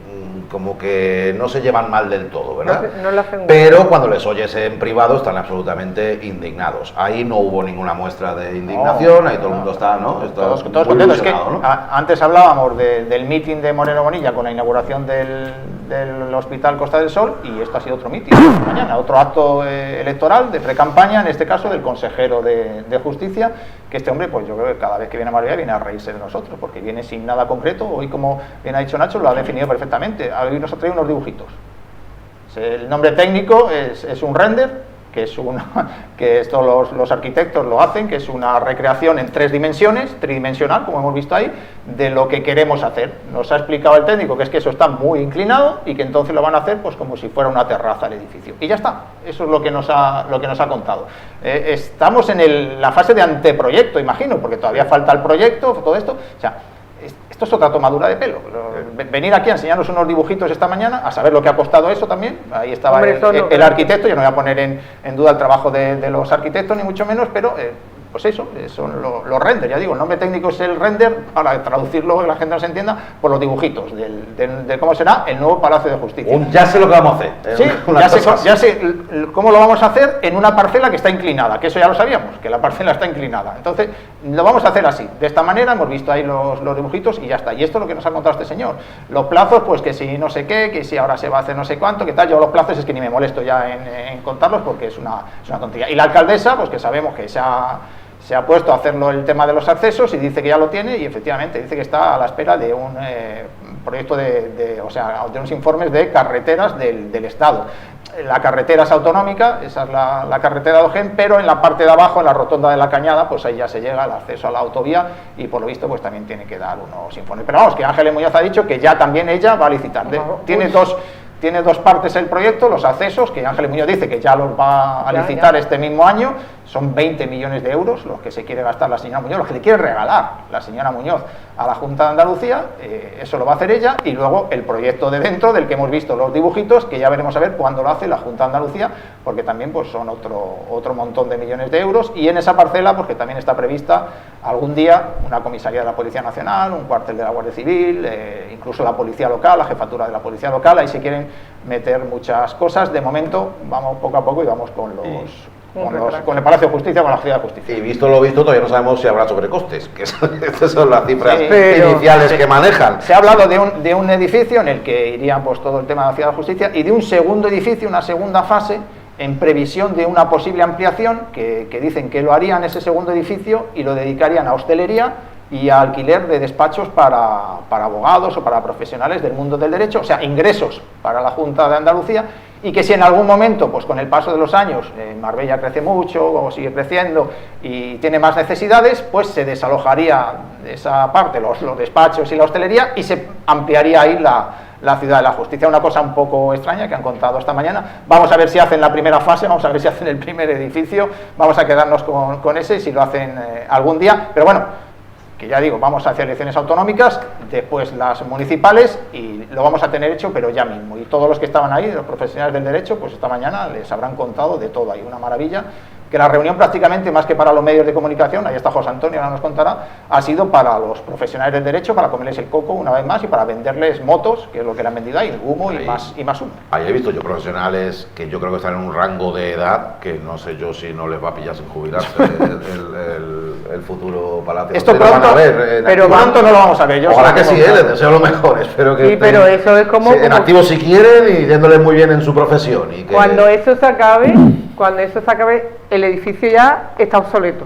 como que no se llevan mal del todo, ¿verdad? Pero cuando les oyes en privado están absolutamente indignados. Ahí no hubo ninguna muestra de indignación, ahí todo el mundo está, ¿no? Todos contentos. Es que ¿no? Antes hablábamos del mitin de Moreno Bonilla con la inauguración del Hospital Costa del Sol, y esto ha sido otro mitin mañana, otro acto electoral de pre-campaña, en este caso del consejero de Justicia, que este hombre, pues yo creo que cada vez que viene a Marbella viene a reírse de nosotros, porque viene sin nada concreto. Hoy, como bien ha dicho Nacho, lo ha definido perfectamente. Hoy nos ha traído unos dibujitos. El nombre técnico es un render, que esto los arquitectos lo hacen, que es una recreación en 3 dimensiones, tridimensional, como hemos visto ahí, de lo que queremos hacer. Nos ha explicado el técnico que es que eso está muy inclinado y que entonces lo van a hacer pues como si fuera una terraza el edificio. Y ya está, eso es lo que nos ha contado. Estamos en la fase de anteproyecto, imagino, porque todavía falta el proyecto, todo esto. O sea, esto es otra tomadura de pelo. Venir aquí a enseñarnos unos dibujitos esta mañana, a saber lo que ha costado eso también. Ahí estaba el arquitecto. Yo no voy a poner en duda el trabajo de los arquitectos, ni mucho menos, pero pues eso, son los renders. Ya digo, el nombre técnico es el render, para traducirlo que la gente nos entienda, por los dibujitos de cómo será el nuevo Palacio de Justicia. Ya sé lo que vamos a hacer. Sí, ya sé cómo lo vamos a hacer en una parcela que está inclinada, que eso ya lo sabíamos, que la parcela está inclinada. Entonces, lo vamos a hacer así, de esta manera. Hemos visto ahí los dibujitos y ya está. Y esto es lo que nos ha contado este señor. Los plazos, pues que si no sé qué, que si ahora se va a hacer no sé cuánto, que tal. Yo los plazos es que ni me molesto ya en contarlos, porque es una tontería. Y la alcaldesa, pues que sabemos que se ha puesto a hacerlo el tema de los accesos y dice que ya lo tiene, y efectivamente dice que está a la espera de un proyecto de unos informes de carreteras del Estado. La carretera es autonómica, esa es la carretera de Ojén, pero en la parte de abajo, en la rotonda de la Cañada, pues ahí ya se llega al acceso a la autovía, y por lo visto pues también tiene que dar unos informes. Pero vamos, que Ángeles Muñoz ha dicho que ya también ella va a licitar. Tiene tiene dos partes el proyecto, los accesos, que Ángeles Muñoz dice que ya los va a licitar este mismo año, son 20 millones de euros los que se quiere gastar la señora Muñoz, los que le quiere regalar la señora Muñoz a la Junta de Andalucía, eso lo va a hacer ella, y luego el proyecto de dentro, del que hemos visto los dibujitos, que ya veremos a ver cuándo lo hace la Junta de Andalucía, porque también pues son otro montón de millones de euros, y en esa parcela, porque también está prevista algún día una comisaría de la Policía Nacional, un cuartel de la Guardia Civil, incluso la Policía Local, la jefatura de la Policía Local, ahí se quieren meter muchas cosas. De momento vamos poco a poco y vamos con el Palacio de Justicia, con la Ciudad de Justicia. Y visto lo visto, todavía no sabemos si habrá sobrecostes, que estas son las cifras iniciales que manejan. Se ha hablado de un edificio en el que iría pues todo el tema de la Ciudad de Justicia, y de un segundo edificio, una segunda fase, en previsión de una posible ampliación, que dicen que lo harían ese segundo edificio y lo dedicarían a hostelería y a alquiler de despachos para abogados o para profesionales del mundo del derecho, o sea, ingresos para la Junta de Andalucía, y que si en algún momento, pues con el paso de los años, Marbella crece mucho o sigue creciendo y tiene más necesidades, pues se desalojaría de esa parte los despachos y la hostelería y se ampliaría ahí la Ciudad de la Justicia. Una cosa un poco extraña que han contado esta mañana. Vamos a ver si hacen la primera fase, vamos a ver si hacen el primer edificio, vamos a quedarnos con ese, si lo hacen algún día, pero bueno, que ya digo, vamos hacia elecciones autonómicas, después las municipales, y lo vamos a tener hecho, pero ya mismo. Y todos los que estaban ahí, los profesionales del derecho, pues esta mañana les habrán contado de todo. Hay una maravilla, que la reunión prácticamente, más que para los medios de comunicación, ahí está José Antonio, ahora nos contará, ha sido para los profesionales del derecho, para comerles el coco una vez más y para venderles motos, que es lo que le han vendido ahí, humo y más humo. Ahí he visto yo profesionales que yo creo que están en un rango de edad que no sé yo si no les va a pillar sin jubilarse el futuro Palacio. Esto pronto, pero pronto no lo vamos a ver. Ojalá que sí, les deseo lo mejor, espero que sí, estén, pero eso es como en activo si quieren y yéndoles muy bien en su profesión. Y que... Cuando eso se acabe, el edificio ya está obsoleto.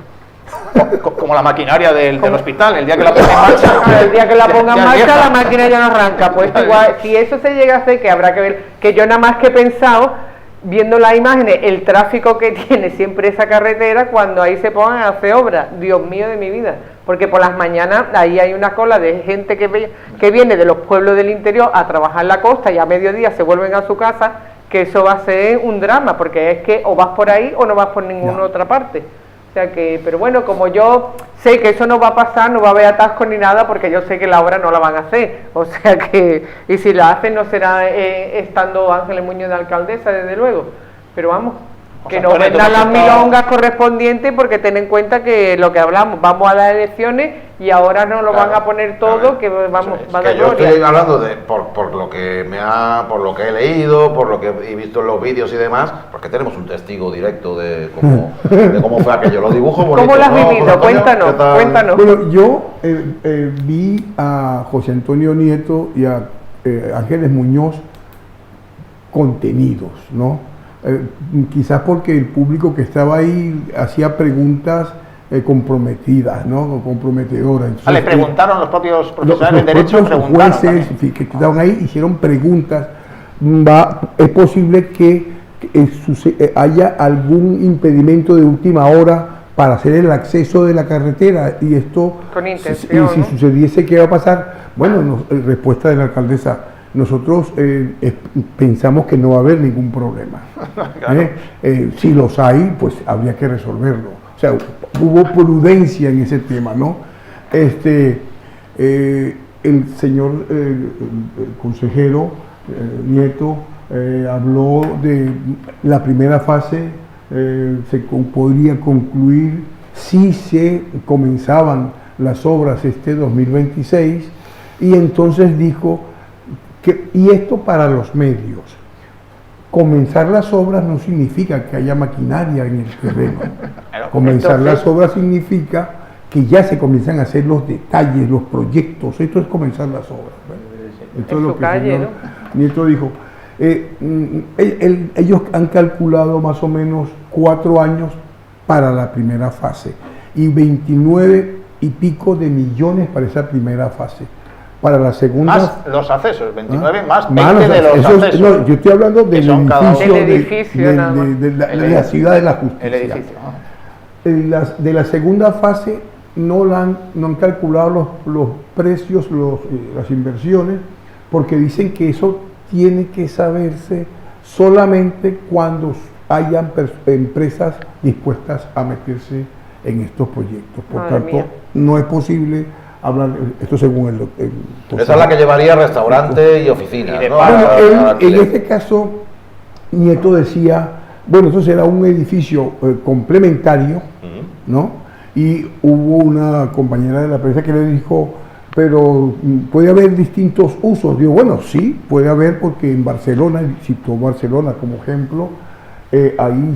Como la maquinaria del hospital, el día que la ponga en marcha. El día que la ponga en marcha, la máquina ya no arranca. Pues igual, si eso se llega a hacer, que habrá que ver, que yo nada más que he pensado, viendo las imágenes, el tráfico que tiene siempre esa carretera cuando ahí se pongan a hacer obras. Dios mío de mi vida. Porque por las mañanas ahí hay una cola de gente que viene de los pueblos del interior a trabajar en la costa y a mediodía se vuelven a su casa, que eso va a ser un drama, porque es que o vas por ahí o no vas por ninguna otra parte. O sea que, pero bueno, como yo sé que eso no va a pasar, no va a haber atascos ni nada, porque yo sé que la obra no la van a hacer. O sea que, y si la hacen no será estando Ángeles Muñoz de alcaldesa, desde luego. Pero vamos, que nos vendan las milongas correspondientes, porque ten en cuenta que lo que hablamos, vamos a las elecciones y ahora no lo van a poner todo, que vamos, va a dar yo gloria. estoy hablando de por lo que he leído, por lo que he visto en los vídeos y demás, porque tenemos un testigo directo de cómo fue aquello, los dibujos bonitos. ¿Cómo lo has vivido? Cuéntanos. Bueno, yo vi a José Antonio Nieto y a Ángeles Muñoz contenidos, ¿no? Quizás porque el público que estaba ahí hacía preguntas comprometidas, ¿no? Comprometedoras. Entonces, le preguntaron los propios profesores de derecho, los jueces que estaban ahí hicieron preguntas. Es posible que haya algún impedimento de última hora para hacer el acceso de la carretera, y esto, con intención, si sucediese, ¿qué va a pasar? Bueno, respuesta de la alcaldesa: nosotros pensamos que no va a haber ningún problema. Claro. Si los hay, pues habría que resolverlo. O sea, hubo prudencia en ese tema, ¿no? El señor el consejero Nieto habló de la primera fase, se podría concluir si se comenzaban las obras este 2026, y entonces dijo y esto para los medios: comenzar las obras no significa que haya maquinaria en el terreno. Comenzar las obras significa que ya se comienzan a hacer los detalles, los proyectos. Esto es comenzar las obras. Esto es lo que el señor Nieto dijo. Ellos han calculado más o menos 4 años para la primera fase y 29 y pico de millones para esa primera fase. Para la segunda... Más los accesos, 29 más 20 de los accesos. No, yo estoy hablando del edificio de la Ciudad de la Justicia. El edificio. De la segunda fase no han calculado los precios, las inversiones, porque dicen que eso tiene que saberse solamente cuando hayan empresas dispuestas a meterse en estos proyectos. Por tanto, no es posible hablar, esto según el esa es la que llevaría restaurante y oficinas, ¿no? Bueno, en este caso, Nieto decía, bueno, esto será un edificio complementario, ¿no? Y hubo una compañera de la prensa que le dijo, pero puede haber distintos usos. Digo, bueno, sí, puede haber, porque en Barcelona, citó Barcelona como ejemplo, hay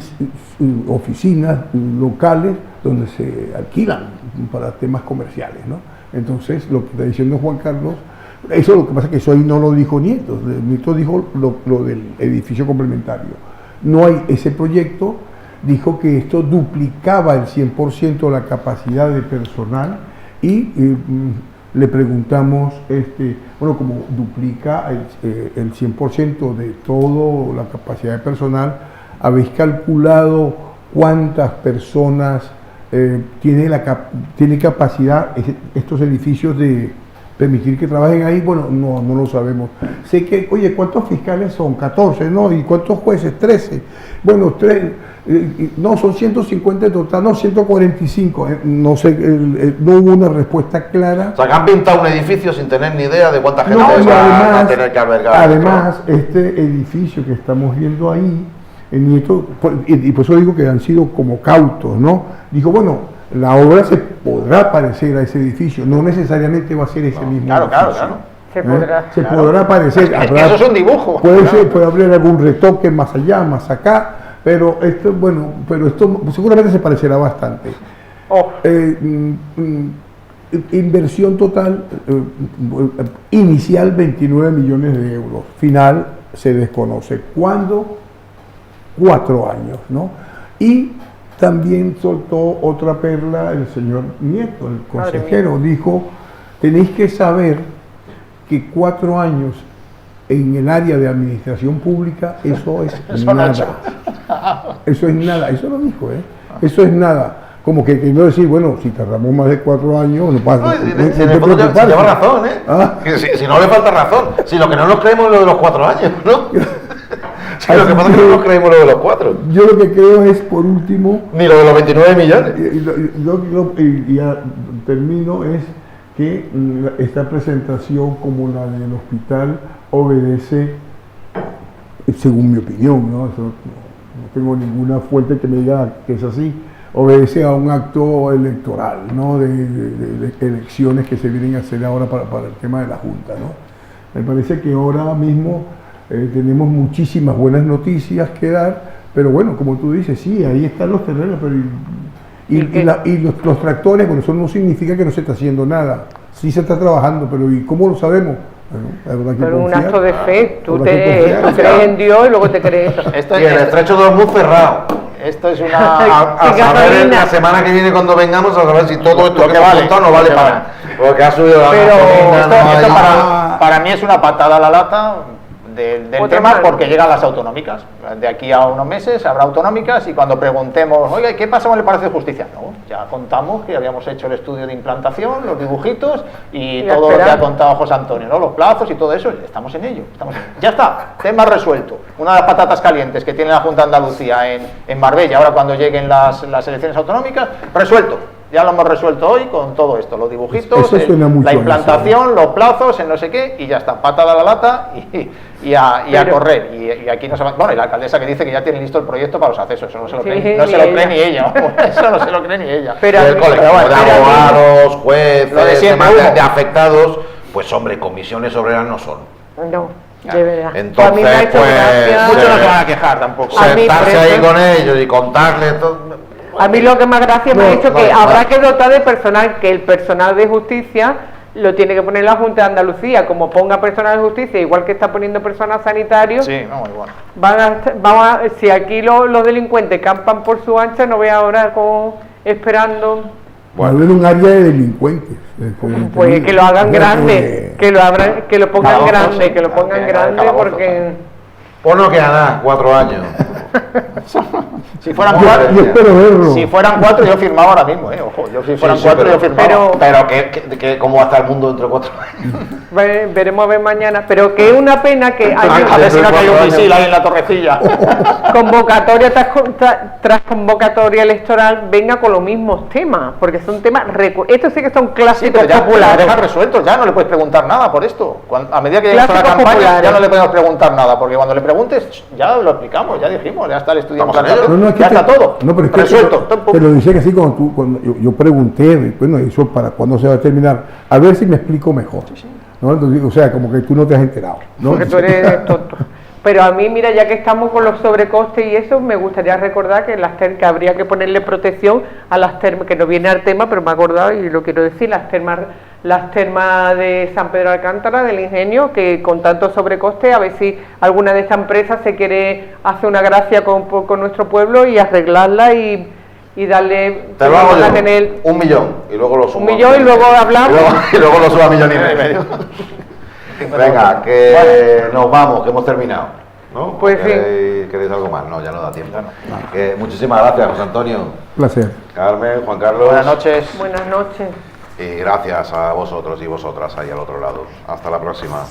oficinas locales donde se alquilan para temas comerciales, ¿no? Entonces, lo que está diciendo Juan Carlos, eso lo que pasa es que eso ahí no lo dijo Nieto. Nieto dijo lo del edificio complementario. No hay ese proyecto, dijo que esto duplicaba el 100% la capacidad de personal y le preguntamos, bueno, como duplica el 100% de toda la capacidad de personal, ¿habéis calculado cuántas personas tiene capacidad estos edificios de permitir que trabajen ahí? Bueno, no lo sabemos. Sé que, oye, ¿cuántos fiscales son? 14, ¿no? ¿Y cuántos jueces? 13. Bueno, no, son 150 en total, no, 145. No sé, no hubo una respuesta clara. O sea, que han pintado un edificio sin tener ni idea de cuánta gente va a tener que albergar. Además, este edificio que estamos viendo ahí, el Nieto, y por eso digo que han sido como cautos, ¿no? Dijo, bueno, la obra se podrá parecer a ese edificio, no necesariamente va a ser ese mismo edificio. Claro. Se podrá parecer. Eso es un dibujo. Puede haber algún retoque más allá, más acá, pero esto, bueno, seguramente se parecerá bastante. Inversión total inicial 29 millones de euros, final se desconoce. ¿Cuándo? 4 años, ¿no? Y también soltó otra perla el señor Nieto, el consejero, dijo, tenéis que saber que 4 años en el área de administración pública, eso es nada. Eso es nada, eso lo dijo, eso es nada. Como que no decir, bueno, si tardamos más de 4 años, no pasa. Si en el fondo lleva razón, si no le falta razón, si lo que no nos creemos es lo de los 4 años, ¿no? Sí, lo que pasa es que no nos creemos lo de los 4. Yo lo que creo es, por último... Ni lo de los 29 millones. Y ya termino, es que esta presentación, como la del hospital, obedece, según mi opinión, ¿no? Eso, no tengo ninguna fuente que me diga que es así, obedece a un acto electoral, ¿no? De elecciones que se vienen a hacer ahora para el tema de la Junta, ¿no? Me parece que ahora mismo tenemos muchísimas buenas noticias que dar, pero bueno, como tú dices, sí, ahí están los terrenos, pero los tractores, bueno, eso no significa que no se está haciendo nada. Sí se está trabajando, pero ¿y cómo lo sabemos? Bueno, pero un acto de fe, tú crees en Dios y luego te crees. Y el estrecho de Hormuz cerrado. Esto es una... a saber la semana que viene cuando vengamos, a saber si todo esto que hemos contado no vale para. Porque ha subido la gasolina. Para mí es una patada a la lata del tema, porque llegan las autonómicas. De aquí a unos meses habrá autonómicas y cuando preguntemos, oiga, ¿qué pasa con el Palacio de Justicia? No, ya contamos que habíamos hecho el estudio de implantación, los dibujitos y todo lo que ha contado José Antonio, ¿no? Los plazos y todo eso, estamos en ello. Ya está, tema resuelto. Una de las patatas calientes que tiene la Junta de Andalucía en Marbella, ahora cuando lleguen las elecciones autonómicas, resuelto. Ya lo hemos resuelto hoy con todo esto, los dibujitos, la implantación, los plazos, el no sé qué, y ya está, patada a la lata y a correr. Y aquí no se va, bueno, y la alcaldesa que dice que ya tiene listo el proyecto para los accesos, eso no se lo cree, no se lo cree ni ella, eso no se lo cree ni ella. Pero el colectivo de abogados, jueces, de afectados, pues hombre, comisiones obreras no son. No. De verdad. Entonces, muchos no se van a quejar tampoco. Sentarse ahí con ellos y contarles todo. A mí lo que más gracia me ha hecho que habrá que dotar de personal, que el personal de justicia lo tiene que poner la Junta de Andalucía, como ponga personal de justicia, igual que está poniendo personal sanitario. Sí, no, igual. Si aquí los delincuentes campan por su ancha, no ve ahora esperando. Bueno, haber un área de delincuentes. Pues que lo hagan grande, que lo pongan grande, que lo pongan grande, porque... Pues no queda nada, 4 años. Si fueran 4, yo firmaba ahora mismo, Ojo, yo si fueran Sí, 4 pero- yo firmaba. Pero ¿cómo va a estar el mundo dentro de 4 años? Veremos a ver mañana, pero que es una pena que A ver si no ha caído un misil ahí en la torrecilla. convocatoria tras convocatoria electoral venga con los mismos temas, porque son temas estos sí que son Sí, clásicos pero ya lo populares. dejas resuelto, ya no le puedes preguntar nada por esto. A medida que llega la Clásicos campaña populares. ya no le podemos preguntar nada, porque cuando le preguntes ya lo explicamos, ya dijimos, ya está el estudio en Estamos en plantación, ello. es que ya te- está todo No, pero es que resuelto. te lo decía que así cuando yo pregunté, bueno, eso para cuándo se va a terminar, a ver si me explico mejor. ¿No? Entonces, o sea, como que tú no te has enterado, ¿no? Porque tú eres tonto. Pero a mí, mira, ya que estamos con los sobrecostes y eso, me gustaría recordar que que habría que ponerle protección a las termas, que no viene al tema, pero me he acordado y lo quiero decir, las termas de San Pedro de Alcántara, del Ingenio, que con tanto sobrecoste, a ver si alguna de estas empresas se quiere hacer una gracia con nuestro pueblo y arreglarla y darle... Te lo hago van a yo, tener 1 millón, y luego lo sumo. 1 millón y luego hablamos. Y luego lo subo a 1,5 millones. Venga, que nos vamos, que hemos terminado, ¿no? Pues sí. ¿Queréis algo más? No, ya no da tiempo. Que muchísimas gracias, José Antonio, Placer. Carmen, Juan Carlos. Buenas noches. Buenas noches. Y gracias a vosotros y vosotras ahí al otro lado. Hasta la próxima.